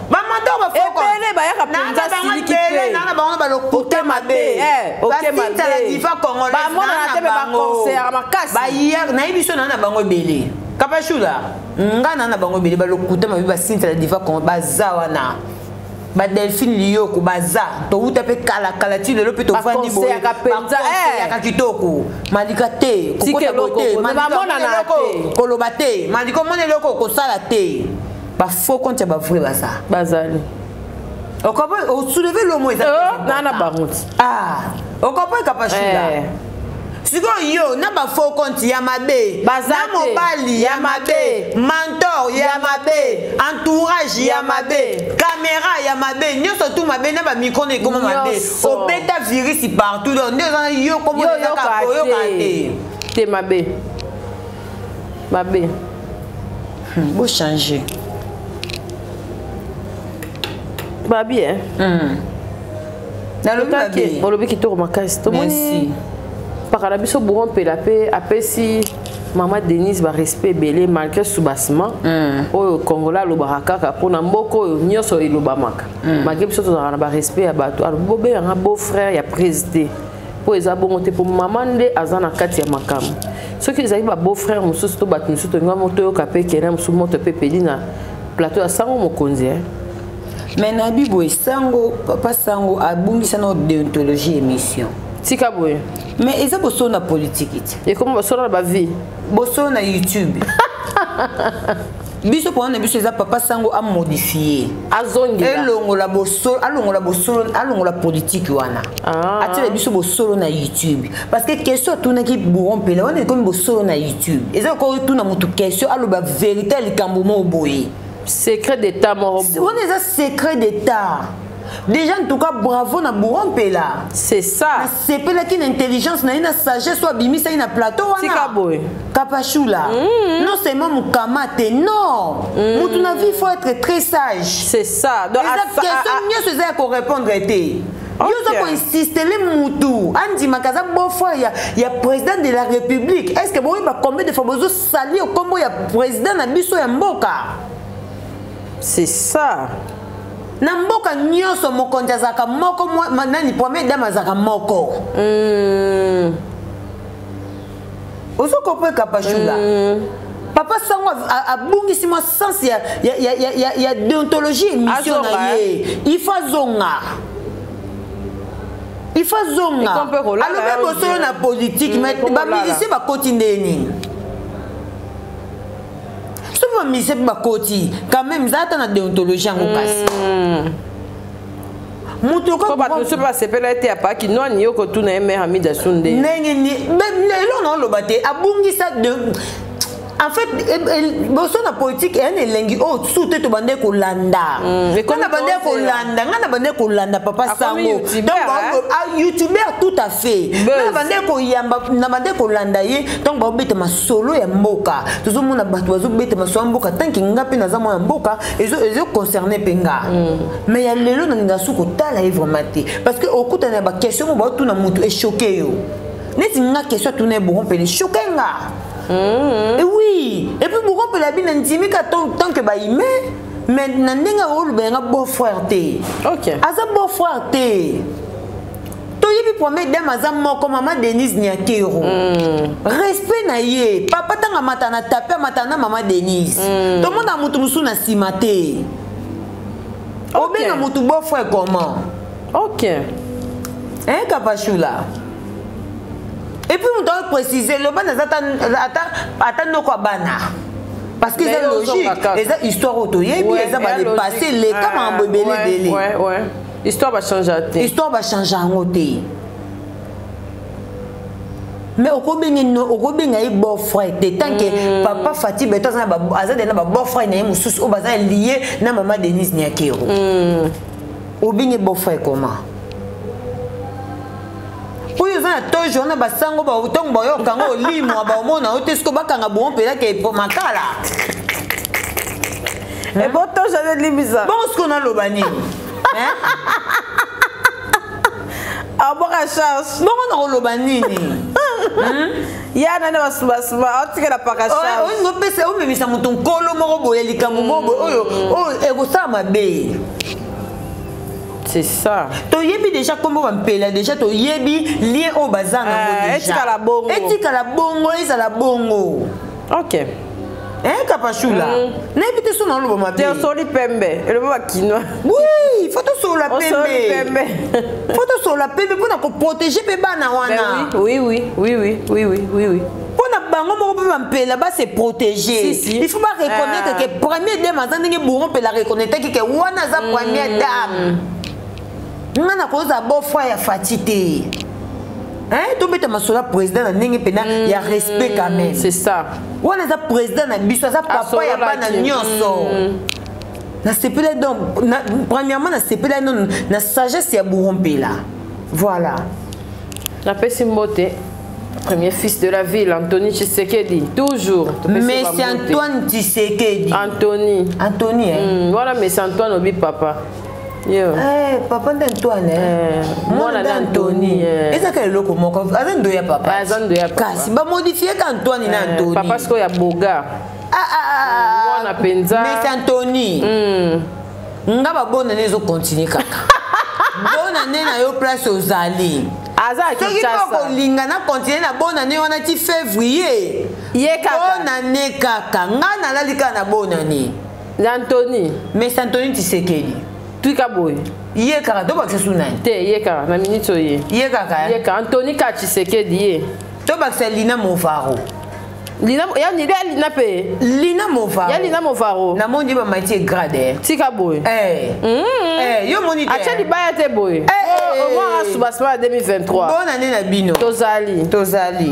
ba mentor ba faux compte ebele ba ya kapinza siliki pe na ba ba lokuta mabe OK mabe la diva congolaise ba mona na te ba concert makasi ba hier na biso na bango ebele kapashula ngana na bango ebele ba lokuta mabe ba sinta la diva congolaise bazawana ba Delphine Lioko baza to uta pe kala ti lelo pe to vandi bo ya kitoko malika te kokota bote malika na te koloba te maliko mone loko ko sala te ba faux compte ba vrai baza bazali o soulever le mot nana baruti o comprend kapashula siko yo na ba faux compte ya mabe na mobali ya mabe mentor ya mabe entourage ya mabe caméra ya mabe nyoso tout mabe na ba micro ne comme mabe o beta virus partout donc yo comme yo ka yo kate te mabe beau changer babi na le lobi kitoko makasi to moni par la biso bourron pe la paix apesi Maman Denise va respect belé malgré soubassement. Au Congolais le barakaka pour n'amboko nyoso ilobamaka. Malgré que ça on a respect à bateau. Alors bobé un beau frère ya président. Pour les abonner pour maman de azana kati ya makam. Ceux qui ont beau frère mususu to bat mususu to ngamoto yo kapé kena mususu moto pepelina plateau à sango mokonzi. Mais Nabi Boy Sango, Papa Sango a bungisa notre déontologie émission. Tika boy. Mais ils ont bossé na politique. Et comment bossé na ba vie? Bossé na YouTube. Biso pour na biso ça Papa Sango a modifié. Azongi. Elongo la bosso, alongo la politique wana. Ati biso bosso na YouTube. Parce que question tout na ki bourron pela, on est comme bosso na YouTube. Ils ont encore tout na mutu question alo ba vérité le kambomo boye. Secret d'état morobo. On est un secret d'état. Déjà en tout cas bravo na bourron pela. C'est ça. C'est pela qui une intelligence na une sagesse soit bimisa une plateau wana. Tika boy. Kapachula. Non seulement mukamate non. Mutu na vie faut être très sage. C'est ça. Donc la question mieux c'est qu'on répondre était. Yo za ko insister les mutu. Andi makaza bon fois il y a président de la République. Est-ce que bon il va combien de fois bozo sali au combo il y a président na biso ya mboka. C'est ça. Na mboka nyonso mokonzi azaka moko nani premier dame azaka moko. Ozo kopé kapachula. Papa Sango a bungisi moi sens il y a déontologie émission na ye. Il faut zonga. Il faut zonga. Alors même bosso na politique mais ba milicier ba kotindeni. Souvent milicier ba koti quand même ça na déontologie en okasi. Mutu ko ba to se pas sepela été apa ki non yo ko tuna mère Hamida Sunde. Nengi ni lelo non lo bate abungisa de en fait bosso na politique en elengi o soute to bande ko landa. Kana bande ko landa Papa Sango. Donc YouTuber tout à fait. Na bande ko yamba na bande ko landa ye donc ba bete ma solo ya mboka. Tozo mona bato bazo bete ma solo mboka tant ki ngapi na zamo ya mboka ezo concerné penga. Mais ya lelo na nga suko tala vraiment te parce que okuta na ba question ba tout na mutu e choqué yo. Neti nga question tout na bon pe choqué nga. Et oui, et puis pourquoi la bien intime tant que bah il mais n'endenga rôle ben un beau frère té. Ok. Asa beau frère té. To yebi promet dame asa moko maman Denise Nyakero. Respect na ye. Papa tanga matana taper matana maman Denise. Tout le monde a mutu musu na simate. Obenga mutu beau frère comment? Ok. Hein Kapachula? Et puis on doit préciser le ban attend quoi bana parce que c'est logique et ça histoire auto et puis ça va dépasser les comme un bébé délai. Ouais. Histoire va changer. Histoire va changer en côté. Mais au combien il beau frère tant que papa Fatih beto ça ba azade na ba beau frère na mususu o baza lié na maman Denise Nyakero. Au bien beau frère comment? Oyo za toujours na basango ba utongo ba yo kango limo ba omona otesko bakanga bon pela ke makala. Et bon to j'avais limisa. Bon ce qu'on a lobani. Hein? Ah bon à charge. Bon on a lobani ni. Ya na na basuma otika la paka charge. Oh ngo pese o memisa mutu nkolo moko boye likambo moko oyo ego sa mabe. C'est ça. To yebi déjà comment on pela déjà to yebi lien au bazar na déjà. Etika la bongo. Etika la bongo isa la bongo. OK. Hein Kapachula. N'habite son lo ma Te soli pembe. Et le papa kinoa. Oui, faut to sur la pembe. Faut to sur la pembe pour na ko protéger pe bana wana. Oui. Pour na bango moko pe mpela ba se protéger. Il faut pas reconnaître que premier dame azandenge bourron pe la reconnaître que wana za première dame. Nana koza beau frère ya fatité. Hein, to beta masola président na ndenge pena ya respect quand même. C'est ça. Wana za président na biso za papa ya bana nyonso. Na sepela donc premièrement na sepela non na sagesse ya bourrompela. Voilà. La Pessimbote, premier fils de la ville, Anthony Tshisekedi, toujours. Mais c'est Antoine Tshisekedi. Anthony, hein. Voilà, mais c'est Antoine Obi Papa. papa d'Antoine. Moi, Anthony. Est-ce que le loco moko azan doya papa. Azan doya papa. Kasi ba modifier qu'Antoine na Anthony. Papa parce qu'il y a boga. Moi na penza. Mais c'est Anthony. Nga ba bonne année zo continuer kaka. Bonne année na yo place aux alliés. Aza ki chassa. Ko linga na continuer na bonne année on a ti février. Bonne année kaka. Nga na la lika na bonne année. Anthony. Mais c'est Anthony Tshisekedi. Tuika boy. Ye kaka to bakse sunai. Te ye kaka na minute ye. Ye kaka. Ye kaka Anthony Tshisekedi ye. To bakse Lina Movaro. Lina ya ni Lina pe. Lina Movaro. Ya Lina Movaro. Na mondi ba maiti grade. Tika boy. Yo moni te. Acha di baya te boy. Au moins à Subasma 2023. Bonne année na bino. Tozali.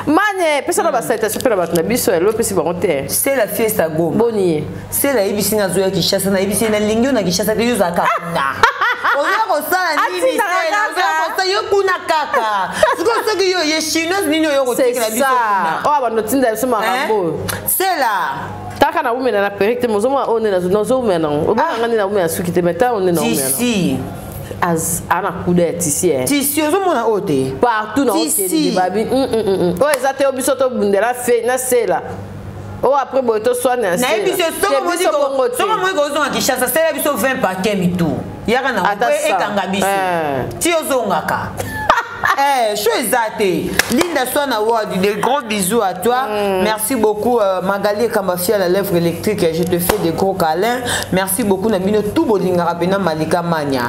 Mane, personne va s'être super battre na biso elo pesi baronte. C'est la fiesta Goma. Boni. C'est la ibisi na zoya Kinshasa na ibisi na lingyo na Kinshasa te yo zaka. Oza ko sala nini sala oza ko sa yo kuna kaka. Siko yo ye chinoise nini yo ko tika na biso kuna. Oh ba notinda so marambo. C'est là. Taka na umena na perite mozoma one na zo umena. Oba ngani na umena sukite meta one na umena. Si. As ana kude tisi tisi ozomona ote partout na okeli babi o ezate obisoto bundela fe na sela o après boto soana na ebiso soko moni ko zonga Kinshasa sela biso 20 paquets mitu yaka na ko ekanga biso ti ozongaka Choisate, Linda Swan Award, des gros bisous à toi. Merci beaucoup Magali Kambafi à la lèvre électrique. Je te fais des gros câlins. Merci beaucoup Nabino tout bolinga rapena Malika Mania.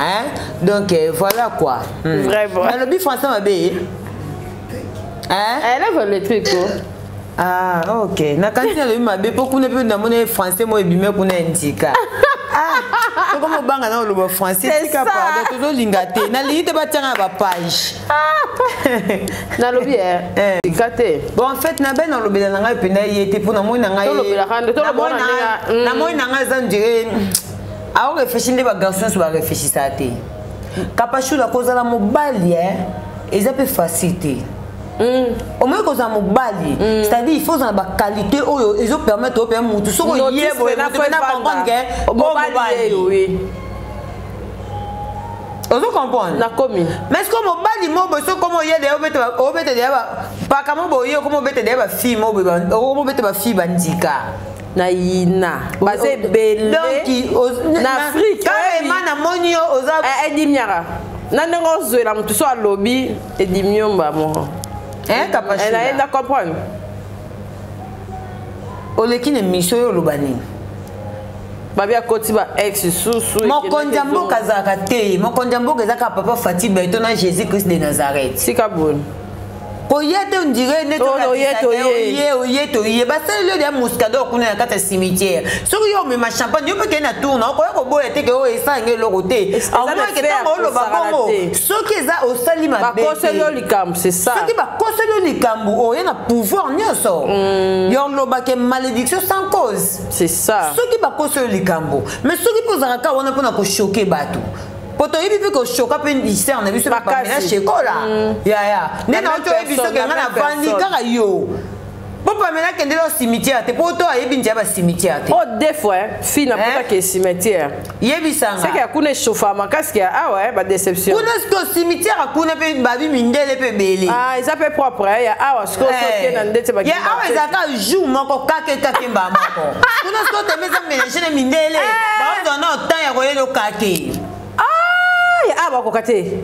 Donc voilà quoi. Vraiment. Le lobby français m'a bé. Lèvre électrique. Ah ok. Na kantina le m'a bé pour qu'on ne peut n'amener français moi bimé qu'on a indika. Comment banga na le français tika pardon toujours lingate na lingite ba tianga ba page na lobi lingate bon en fait na ben na lobi na ngai pena yete pour na moi na ngai na moi na ngai za ndire a o réfléchir les garçons sur réfléchir ça té kapashu la cause la mobali ils appellent facilité au moins cause la mobali c'est-à-dire il faut dans la qualité où ils ont permettre au père tout ce qu'on y est bon na comprendre que mobali oui on comprend na komi mais est-ce que mobali mo boso comme y a des obete des pas comme boyo comme obete des ba fille mo obete ba fille bandika na ina basé belé na Afrique carrément na monio oza edimiara na ndongo zoela mutu so alobi edimiomba mo capacité elle a comprendre oleki ne mission yo lobani babia koti ba ex susu mokonja mboka zaka te mokonja mboka zaka papa Fati Beto na Jésus Christ de Nazareth sika bon ko yete on dirait net oye ba c'est le de muscador kuna na kata cimetière so yo me ma champagne yo pe ke na tourne ko boya te ke o esange lo côté en moins que tant lo ba bongo so ki za o salima ba conseiller likam c'est ça so ki ba conseiller likambu o yana pouvoir nyoso yo lo ba ke malédiction sans cause c'est ça so ki ba conseiller likambu mais so ki pozaka ka wana pona ko choquer bato poto yibi pe ko choka pe lycée on a vu ce pas na chekola ya nena oto yibi so ke ngana vandi kaka yo papa mena kende lo cimetière te poto ayebi ntia ba cimetière te oh des fois fille na pota ke cimetière yebi sanga c'est que kuna chauffa makasi que ah ouais ba déception kuna ce cimetière akuna pe babi mindele pe belé ils appellent propre ya ah ouais ce que so na ndete ba ya ah ouais zaka jour moko kake mba moko kuna ce que te meza ménager mindele ba on a temps ya koyelo kake aba kokate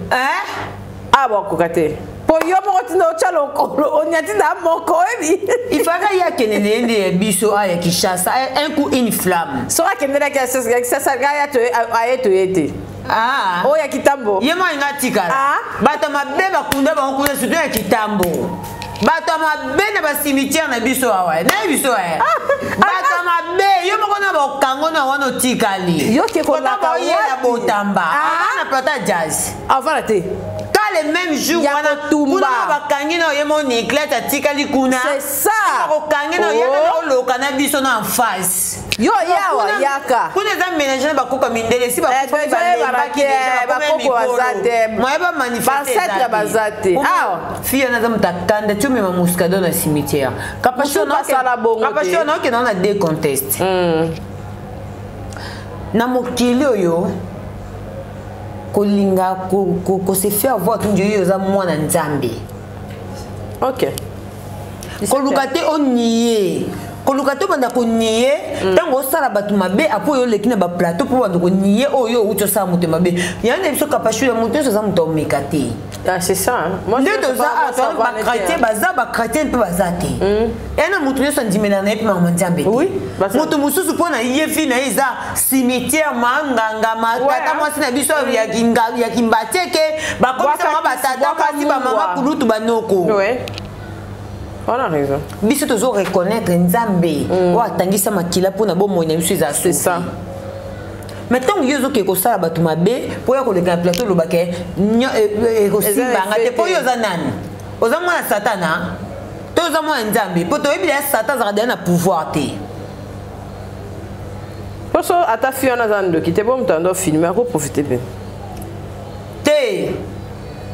aba kokate po yo mo tino chalo ko onyati da moko ebi ifaka ya kenene ndé biso aya Kinshasa un coup une flamme so akendela ka sasa ga ya to ayeto yete o ya kitambo yema ngatikala bata mabeba kunda ba kunda surtout ya kitambo bata mabe na ba cimetière na biso awa na biso bata mabe yo moko na ba kango na wana tikali yo ke ko la ka ya botamba na plata jazz avant la te le même jour wana tumba ba kangi na yemo ni éclate tikali kuna c'est ça ko kangi na yemo lo kana biso na en face yo yawa yaka kuna za ménager ba koka mindele si ba ko ba ko bazate moi ba manifester bazate fille na zamu takanda tu mema muscado na cimetière capacité na que na deux contestes na mokili oyo kolinga ko se faire voir tout Dieu za mwana nzambe. OK. Koluka te oniye. Koluka te banda ko niye tango sala batu mabe apo yo lekina ba plateau po banda ko niye oyo uto sa mutu mabe. Yana biso kapashu ya mutu za mutu omekate. Ah c'est ça. Moi je te ça ba chrétien baza ba chrétien pe bazate. Yana mutu yo sandimena na pe mama nzambe. Oui. Mutu mususu pona yefi na iza cimetière manganga matata mwasi na biso ya kinga ya kimbateke ba komisa ba tata kasi ba mama kulutu banoko. Ouais. On a raison. Biso tozo reconnaître nzambe o atangisa makila pona bo monya biso za. C'est ça. Maintenant yozo ke ko sala batu mabe po ya ko le plateau lo bake ko simba ngate po yoza nani oza mwana satana to oza mwana nzambe po to ebile satan za dana pouvoir te poso ata fiona zando ki te bon tando filmer ko profiter pe te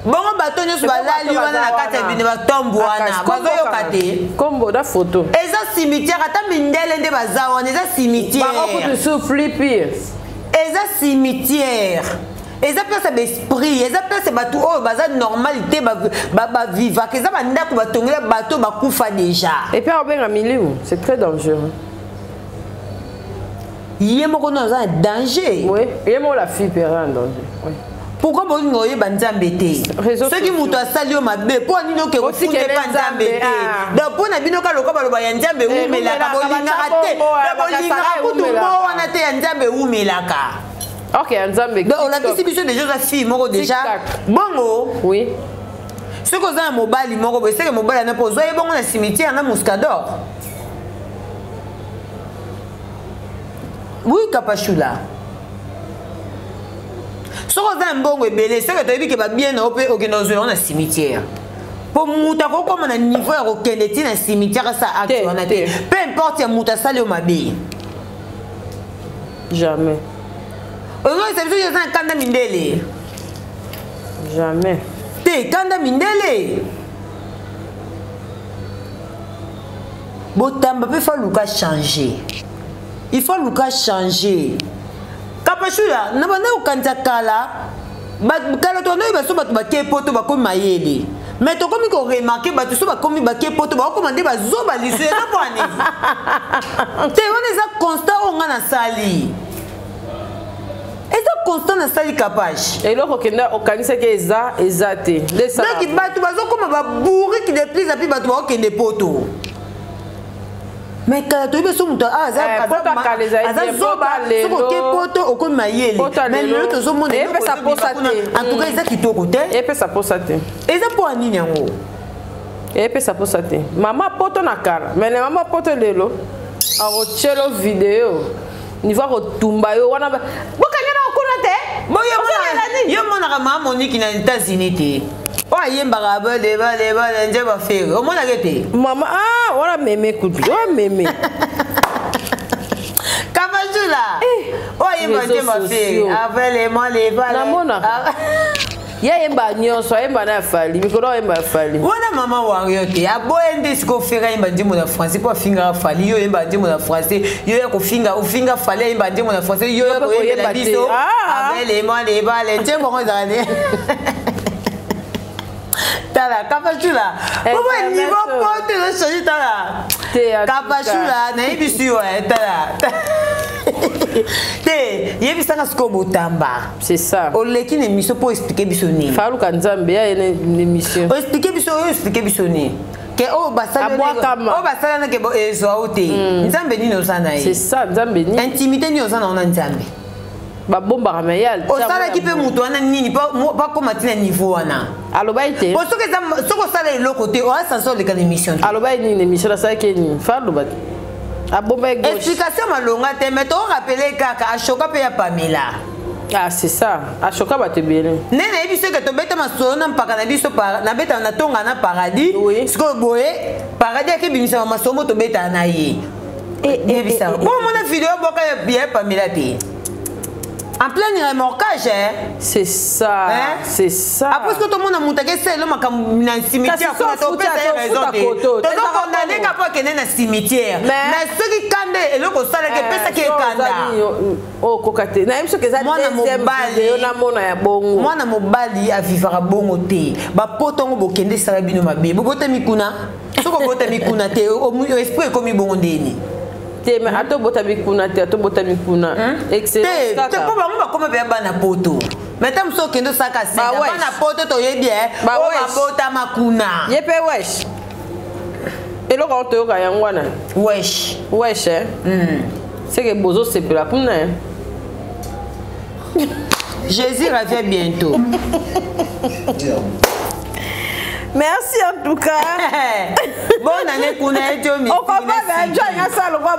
bongo bato nyoso balali wana na kati ya bine batombo wana bazoyoka te kombo da photo eza cimetière ata mindele nde baza wana eza cimetière bakoko te souffle pire eza cimetière eza place d'esprit eza place bato oyo baza normalité ba vivaka eza bandako batongela bato bakufa déjà et puis obenga milimu c'est très dangereux ye moko no za danger oui ye mo la fille pera en danger oui. Pourquoi bolingo oyeba nzambe te soki mutu asali yo mabe mpo nini oke kofunde pa nzambe te donc mpo na bino kaloka baloba ya nzambe ewumelaka bolingaka te bolingaka kutu mo wana te ya nzambe ewumelaka ok ya nzambe donc olakisi biso deja oza fille moko deja bongo oui soki oza na mobali moko boye seke mobali ana mpo ozwa ye bongo na cimetière na muscador oui kapashula soko za mbongo ebele seke toyebi ke babien na ope okende ozwa na cimetière po mutu akokoma na niveau ya kokende ti na cimetière sa acte wana te peu importe ya mutu asali yo mabe jamais ozoyisa biso eza na kanda mindele jamais te kanda mindele botamba mpe fa luka changer il faut luka changer kapashula na banda kokanisa kala kala to ndoyi baso bato bakie poto bakomi mayele mais tokomi koremarke bato so bakomi bakie poto bakokoma nde bazoba liso eza pwani te wana eza constat oyo nga nasali eza constat nasali kapage eloko okenda okanisaki eza te donc bato bazokoma baburiki de plus api bato bakokende poto mais kala toyebi so moto aza zoba soki oke poto okomi mayele mais lelo tozomona en tout cas eza kitoko te epesa posa te eza mpo ya nini yango epesa posa te mama poto na kala mais le mama poto lelo akotielo video niveau akotumba yo wana bokangana okuna te yo monaka mama moniki na États-Unis te oyo ayembaka balebale nje bafere omonake te mama wana meme kutu oyo meme kapashula oyo ayemba nje bafere avelema lebale namonaka ye ayemba nyonso ayemba na afali mikolo ayemba afali wana mama wario te aboye nde sika ofere ayemba ndimo na français mpo afingaka fali yo oyemba ndimo na français yo ya kofinga ofinga fali ayemba ndimo na français yo ya koyembela biso avelema lebale nje bongo ezaka ne tala kapashula omo niveau pote ezochange tala kapashula nayebi si yo tala te yebisaka sikoyo botamba c'est ça oleki na émission mpo explike biso nini faluka nzambe ya ene émission explike biso nini ke oyo basalanake ezwa o te nzambe nini oza na ye c'est ça nzambe nini intimité nini oza na ona nzambe babombaka mayal osalaki mpe moto wana nini bakoma ti na niveau wana alobai te soki osala eloko te oasanso oleka na émission te alobai nini émission asalaki nini fa aloba te abomba gauche explication malonga te mais toorapele kaka ashoka mpe ya pamela ah c'est ça ashoka bato ebele nde nayebi soki tobeta masolo na mpaka na biso nabetana na tonga na paradis sikoyo boye paradis akebimisama masomo tobetana na ye yebisaka bomona video boka ya pamela te En plein remorquage, hein? C'est ça. Hein? C'est ça. Après ce que tout le monde a monté, c'est l'homme qui a un cimetière. Tout le monde a raison. Tout le monde a dit qu'il y a un cimetière. Mais ceux qui candent, et l'autre, ça, c'est qui est candé. Oh, kokate. Na yemso que ça deuxième vidéo na mona ya bongo. Moi na mobali a vivra bongo te. Ba potongo bokende sala bino mabe. Bobota mikuna. Soko bota mikuna te. O esprit comme bongo ndeni. Te mais ato bota mikuna te, ato bota mikuna. Excellent kaka. Te pas ba comme be ba na poto. Mais tam so kendo saka se. Ba na poto to ye bien. Ba bota makuna. Ye pe wesh. Elo ka to ka yangwana. Wesh. Wesh eh. C'est que Bozo c'est plus la poune. Jésus revient bientôt. Merci en tout cas. Bonne année, Kouna. On va pas faire un salle, on va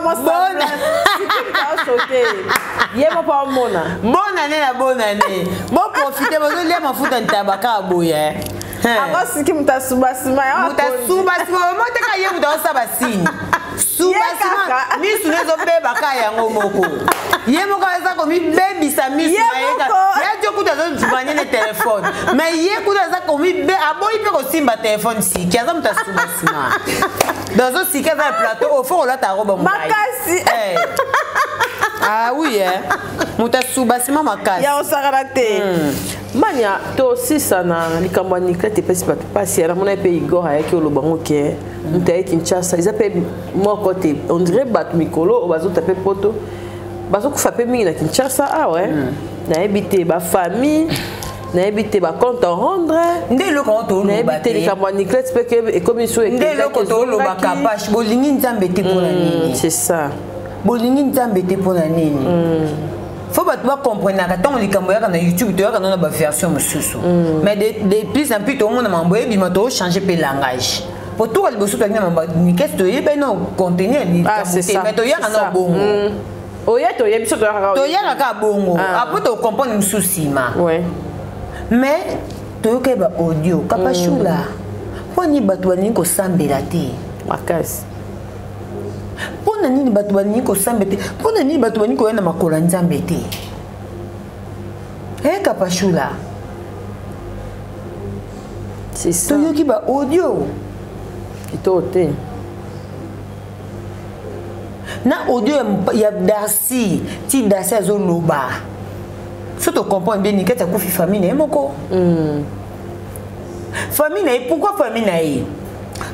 bonne année, la bonne année. Bon, profitez, vous allez m'en foutre un tabac à bouillir. Avant, c'est qui m'a soubasima. Moi, t'es qu'à y avoir dans sa bassine. Soubasima, mis sous les obés, bakaya, ngomoko. Yemoko, ça comme une baby, sa mise. Y'a du coup dans le téléphone. Mais y'a coup dans ça comme une baby. Ah bon, il peut aussi ma téléphone si. Qui a ça, m'ta soubasima. Dans un si, qui a un plateau, au fond, là, t'as robe en makasi. Ah oui, hein. M'ta soubasima, makasi. Y'a on s'arrête. Mania, to si sana likambo nikla te pesi pas si ara mona pe Igor avec le bango ke ntaye Kinshasa ils appellent moi côté on dirait bat mikolo bazo taper poto bazo ku fape mingi na Kinshasa ah ouais na habité ba famille na habité ba compte rendre ndé le compte na habité likambo nikla te que et comme ils ndé le compte lo ba kapash bolingi nzambe te pour la nini c'est ça bolingi nzambe te pour la nini faut pas comprendre quand on lit comme na YouTube tu as dans la version mususu mais de plus en plus tout le monde m'a envoyé bientôt changer le langage pour tout le bosso tu as ni qu'est-ce que tu ben non contenir ni mais tu y a un bon oya to y a biso to ya ka bongo après tu comprendre un souci ma ouais mais tu que ba audio kapashula poni batwa ni ko sambela te makasi pona nini bato banini kosambe te pona nini bato banini koyena makola nzambe te kapashula c'est ça toyoki ba audio ito te na audio ya Darcy ti Darcy azoloba so to comprendre bien ni kati akufi famille na ye moko famille na ye pourquoi famille na ye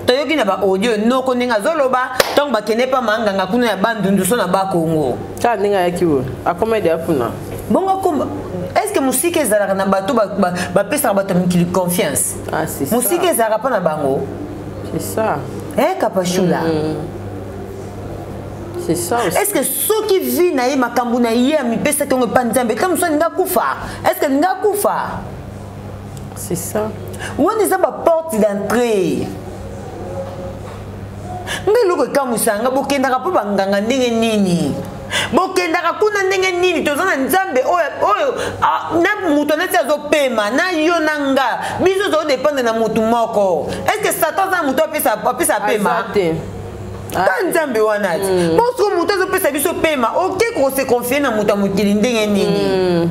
toyoki na ba audio noko ninga zoloba donc ba kene pa manganga kuna ya bandundu so na ba Kongo ta ninga yakiwo akoma de apuna bongo komba est-ce que musique ezalaka na bato ba pesa bato mikili confiance ah c'est ça musique ezalaka pa na bango c'est ça kapashula c'est ça aussi est-ce que ceux qui vivent na ye makambu na ye mi pesa kongo pa nzambe comme ça ninga kufa est-ce que ninga kufa c'est ça on est ba porte d'entrée ndelo ka musanga bokendaka po banganga ndenge nini bokendaka kuna ndenge nini tozana nzambe oyo na muto neti azopema na yo nanga biso zo dépendre na mutu moko est-ce que Satan za muto apesa pema ta nzambe wana ti parce que muto azopesa biso pema oke ko se confier na mutu mokili ndenge nini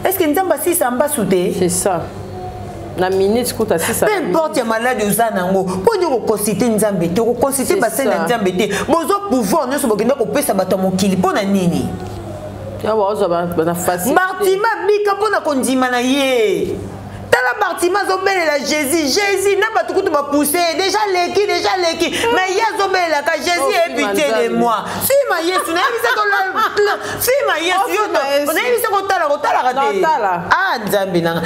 est-ce que nzamba si samba souté c'est ça na minute kuta sisa peu importe ya malade uzanango po ndio ko consulter nzambe te ko consulter bassin na nzambe te bozo pouvoir nyo so bokenda ko pesa bato mokili pona nini ya wazo na facile Bartima bika pona kondima na ye tala Bartima zobelela Jésus na bato kutu ba pousser déjà leki mais ya zobelela ka Jésus est pitié de moi si ma Yesu na bisa ko la si ma Yesu yo to na bisa ko tala te ah nzambe nanga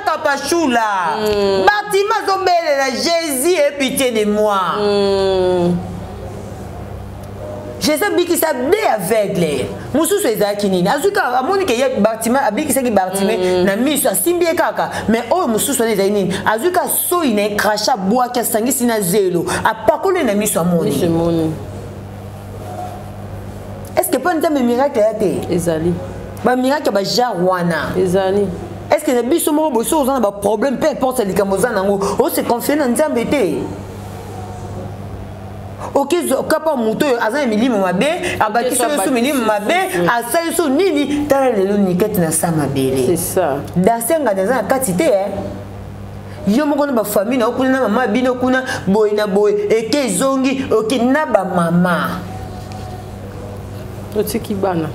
kapashula Bartima zobelela Jésus est pitié de moi Jésus bikisa de aveugle mususu ezaki nini azuka amoni ke ya Bartima abikisa ki Bartima na miso asimbi kaka mais oyo mususu ezaki nini azuka so ina cracha bois ki asangisi na zelo apakole na miso amoni est-ce que pas nzambe miracle ya te ezali ba miracle ba genre wana ezali est-ce que les biso mo boso ont un problème peu importe les camozana ngo on se confie dans nzambe te okapa moto aza milimo mabe abakisa yo milimo mabe asali so nini tala lelo niketi na sa mabele. C'est ça. Dasenga dans un quantité yo moko na ba famille na okuna na mama bino kuna boy na boy eke zongi okina ba mama. Otiki bana.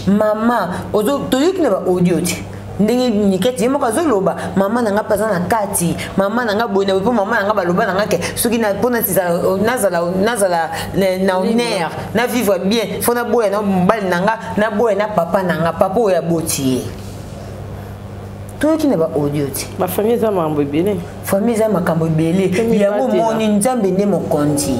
Mama ozo toyoki na ba audio ti. Ndenge niketi yemo kazoloba mama nanga paza na kati mama nanga boy na po mama nanga baloba nanga ke soki na pona nazala na honneur na vivre bien fona boy na mbali nanga na boy na papa nanga papa oya botier. Toi qui n'as pas audio. Ma famille est makambo ebele. Famille est makambo ebele. Ya moni nzambe ne mo konti.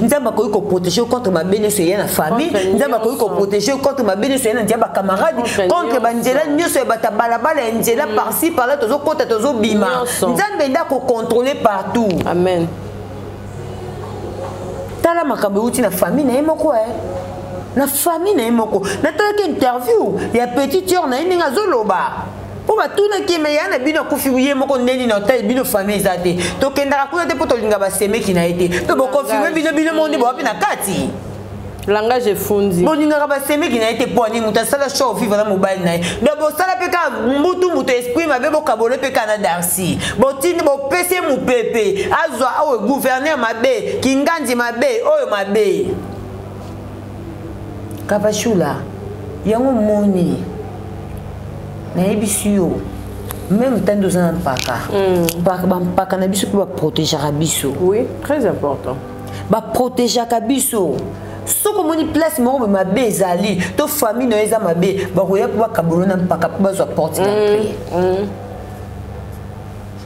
Nzambe ko ko protéger contre ma bénéfice na famille. Nzambe ko protéger contre ma bénéfice na diaba camarade. Contre banjela nyoso ya bata balabala njela par-ci par-là tozo kota tozo bima. Nzambe nda ko contrôler partout. Amen. Tala makambo uti na famille na yemoko na famille na yemoko. Na tala ke interview ya petit yor na ninga zoloba. Pour tout le qui me yana bino configurer moko ndeni na hôtel bino famille zate to kendaka kuna te poto linga ba seme qui na été to bo configurer bino monde bo na kati langage efundi bo linga ba seme qui na été pour ni muta sala show vivre na mobile na do bo sala peka mutu esprit mabe bo kabolo peka na darsi bo tini bo pese mu pepe azwa awe gouverneur mabe kinganzi mabe oyo mabe Kapashula yango moni na ebisio même tant de ans paka paka na biso pour protéger biso. Oui, très important. Ba protéger biso. Soko moni place mo ma bezali to famille no eza mabe ba koya pour kabolo na paka ba zo porte d'entrée.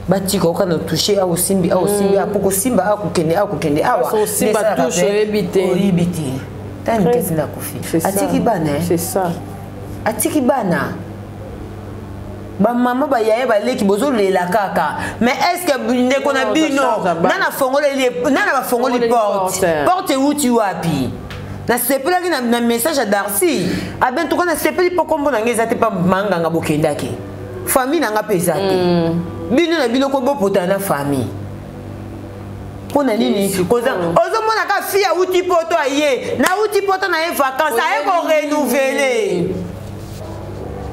Ba tiko kana toucher au simbi apoko simba akukende awa. So simba touche ebité. Tant qu'est-ce na kofi. Atiki bana. C'est ça. Atiki bana. Ba maman ba yaye ba leki bozo lela kaka mais est-ce que ndeko na bino nana ba fongoli porte où tu wapi na sepela na message à Darcy a ben to na sepeli pokombo na ngeza te pa manganga bokendaki famille na nga pesate bino na bino ko bopota na famille pona nini koza ozo mona ka fia uti poto aye na uti poto na e vacances aye ko renouveler.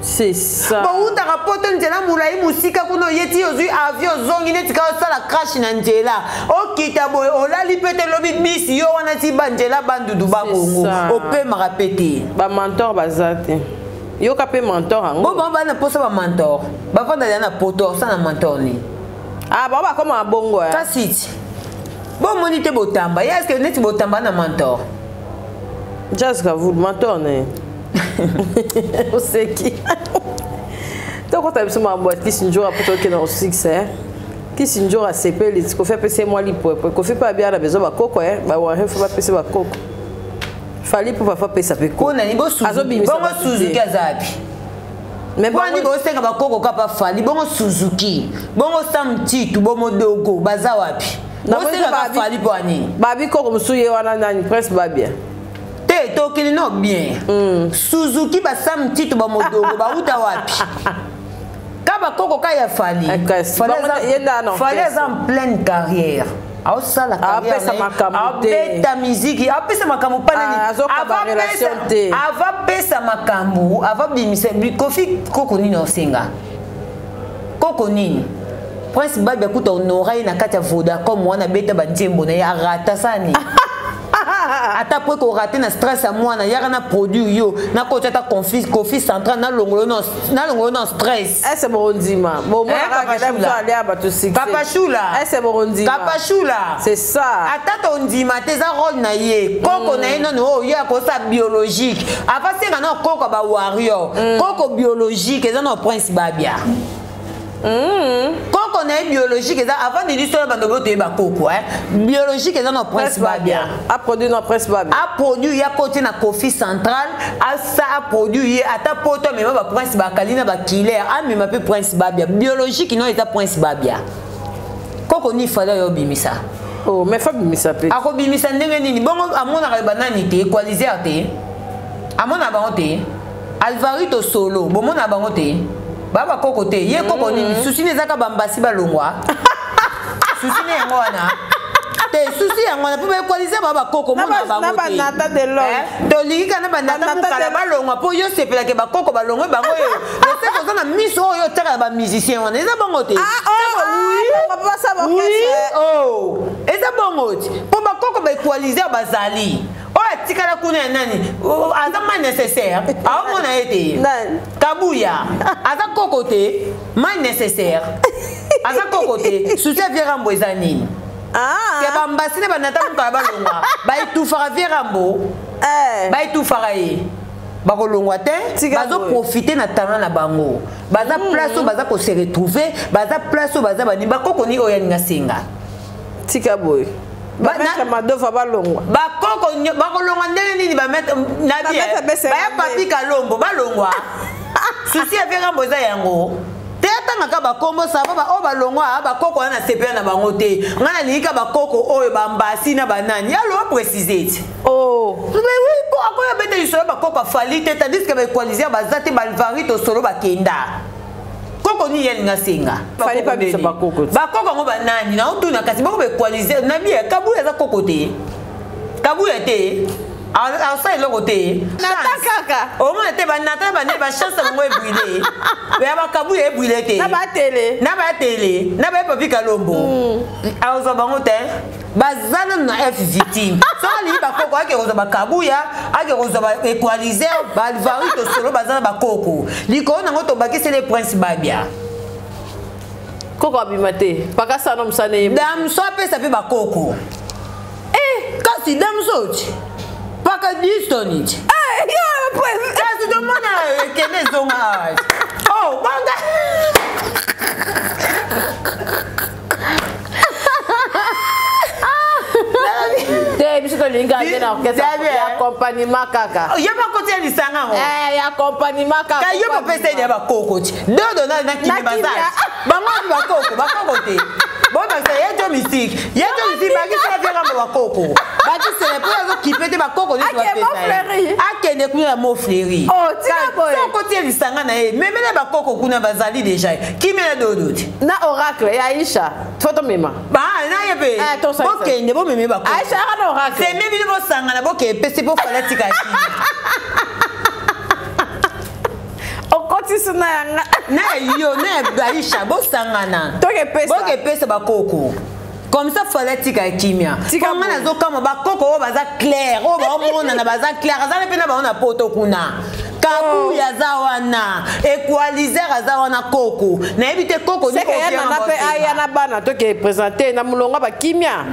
C'est ça. Bon, où t'as rapporté un tela moulaï musika kuno yeti ozui avion zongi neti ka sala crash na njela. Ok tabo ola lipete lobi miss yo wana ti banjela bandudu ba kongo. Ope ma répéter. Ba mentor bazate. Yo ka pe mentor ango. Bon ba na posa ba mentor. Ba fanda na poto ça na mentor ni. Ah ba comme un bongo. Kasiti. Bon monite botamba. Est-ce que neti botamba na mentor? Just ka vous mentor ne. Vous savez qui? Donc quand tu as besoin de ma boîte qui s'injure après toi qui est dans le succès, qui s'injure à CP, il faut faire passer moi lipo, il faut faire pas bien la maison bah coco hein, bah ouais il faut pas passer bah coco. Fallait pour pas faire passer ça peut coco. On a ni beau Suzuki, bon Suzuki azabi. Mais bon ni beau c'est que bah coco kapa fallait bon Suzuki, bon Sam Titu, bon Modogo, baza wapi. Bon c'est que bah fallait pour ani. Babi coco msuye wana nani presque ba bien. Tokili no bien. Suzuki ba sam titu ba modogo ba uta wapi. Kaba koko kaya fali. Fali en pleine carrière. Au ça la carrière. Après ta musique, après ça makambo panani. Ava pesa makambo, ava bimisa Kofi koko nini osenga. Koko nini. Prince Babi akuta onorai na kati ya Vodacom wana beta ba njembo na ya rata sani. Ata pour ko rater na stress à moi na yaka na produit yo na ko tata confis central na longolo non stress c'est bon ndima bon moi aller à batu succès Kapashula c'est bon ndima Kapashula c'est ça ata to ndima te za rôle na ye koko na ino no ya ko sa biologique ava senga na koko ba warrior koko biologique eza no Prince Babia. Quand on est biologique, avant de dire sur la bande de Bakoko, biologique, c'est notre Prince Babia. A produit notre Prince Babia. A produit, il y a côté na Kofi central, a ça a produit, à ta poto, mais ma Prince Bakalina, Bakiller, a même un peu Prince Babia. Biologique, il n'y a pas Prince Babia. Quand on y fallait obimisa. Oh, mais faut bimisa peut. A obimisa n'est bon, à mon arabananité, équalisé à té. À mon abanté, Alvarito solo, bon mon abanté. Baba kokote ye koko ni souci nezaka bambasi balongwa souci ne ngwana te souci yango na pe equaliser ba koko mona bango na banata de l'homme to lika na banata mukala balongwa po yo sepela ke ba koko balongwe bango yo c'est que ça na miso yo tera ba musicien wana eza bongo te oui oh eza bongo te po ba koko ba equaliser bazali oya tikala kuna nani aza ma nécessaire aomona ete kabuya aza koko te ma nécessaire aza koko te souci vierambo eza nini ke bambasine banata mukala balongwa baitufaka vierambo baitufaka ye bakolongwa te bazoprofite na talent na bango baza place oyo baza kose retrouver baza place oyo baza bani bakoko ni oyo yaninga senga tika boye bametre madova balongwa bakoko bakolongwa ndenge nini bametre nabi baya papi kalombo balongwa susi averambo eza yango te atangaka bakombo saba oyo balongwa bakoko wana na sepela na bango te nga nalingika bakoko oyo bambasi na banani yalo oprécise ti oui po akoya bete lisolo bakoko afali te tandis ke baequaliser baza te balvari tosolo bakenda koko ni yelinga senga bakoko yango banani na otuna kasi bako baequaliser na bie kabuya eza koko te kabuya te asa eloko te natakaka omona te banata bane bachance bango ebrile ya bakabuya ebrile te na batele na bayepapi kalombo azwa bango te baza nanu na f victime so alingi bakoko ake kozwa bakabuya ake kozwa baequaliser balvari tosolo baza na bakoko likolo nango tobakisele prince babia koko abima te pakasana mosana ye damso apesa mpe bakoko kasi damso ti paka distonit kasi tomona kende ezonga oh banga te biso tolinga nde na orchestre ya accompagnement kaka yo bakotia lisanga ngo ya accompagnement kaka yo bapesa ide ya bakoko ti dodo na kini bazali bango abi bakoko te bobakisa yeto mystique bakisela vierambo bakoko bakisele mpo azokipe te bakoko neti bapesa akende kuna ya mofleri sokotie lisanga na ye memele bakoko kuna bazali deja kimela dodo ti na oracle ya aisha foto mema na ye mpe bokende bomeme bakoko aisha akana oracle seme bino bosangana boke epesi bofala tika kini okotisi na yanga na yo na aisha bosangana bokepesa bakoko comme ça fallait tika kimia kanga nazokama bakoko oyo baza clair oyo baomonana baza clair azali mpe na bango na poto kuna kabuya aza wana equaliser aza wana koko nayebi te koko yana mpe aya na bana toke présenter na mulonga bakimia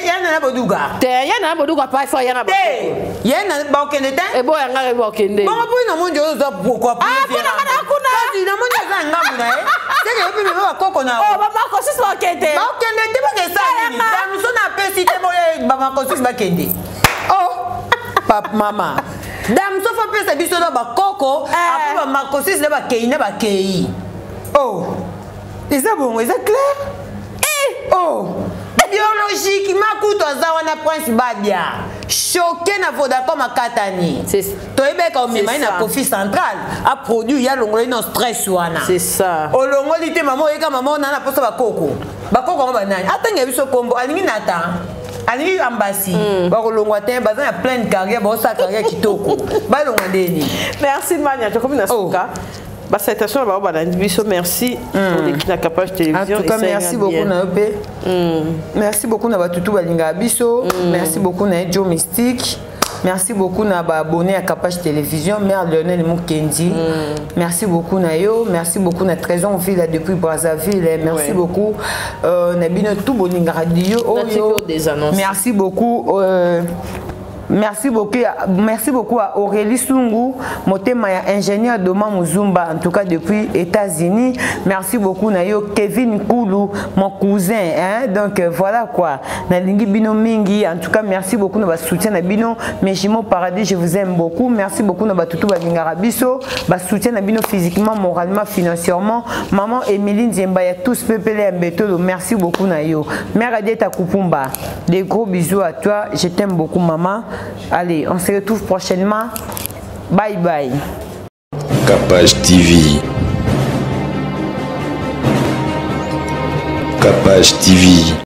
yana na boduga te yana na boduga pa fa yana bakoko yana bakende te ebo yanga bakende bongo po na monjo ozo pourquoi pour kasi na monjo aza ngamu na ye seke yopi bebe bakoko na bamakosis bakende bakende te bakesani bamuso na pesi te boye bamakosis bakende oh papa mama damso fa pesa biso na bakoko apo bamakosis na bakei na bakei oh eza bongo eza clair oh biologique makuto aza wana prince babia choqué na vodacom akatani toyebeka omemai na profit central aproduit ya longoli na stress wana c'est ça olongoli te mama oyeka mama onana posa bakoko ngo banani atanga biso kombo alingi nata alingi ambasi bakolongwa te baza na pleine carrière baosa carrière kitoko balongwa ndeni merci mania tokomi na suka Salutation à Bisso, merci pour l'équipe de la Capage Télévision. En tout cas, merci beaucoup Naope. Merci beaucoup na Batutu Balinga Bisso. Merci beaucoup na Joe Mystique. Merci beaucoup na abonné à Capage Télévision, Mère Lionel Mukendi. Merci beaucoup na yo, merci beaucoup na Trésor Ville depuis Brazzaville. Merci beaucoup na Bino tout Bolinga Radio. Merci beaucoup merci beaucoup à Aurélie Sungu, Motema ingénieur Doma Muzumba, en tout cas depuis États-Unis. Merci beaucoup Nayo Kevin Koulou, mon cousin. Hein? Donc voilà quoi. Nalingi Bino Mingi, en tout cas merci beaucoup de soutien à Bino. Mejimo Paradis, je vous aime beaucoup. Merci beaucoup de Batutu Balingarabiso, soutien à Bino physiquement, moralement, financièrement. Maman Emeline Zembaya, tous Pepele Mbetolo, merci beaucoup Nayo. Mère Adeta Kupumba, des gros bisous à toi. Je t'aime beaucoup maman. Allez, on se retrouve prochainement. Bye bye. Capage TV. Capage TV.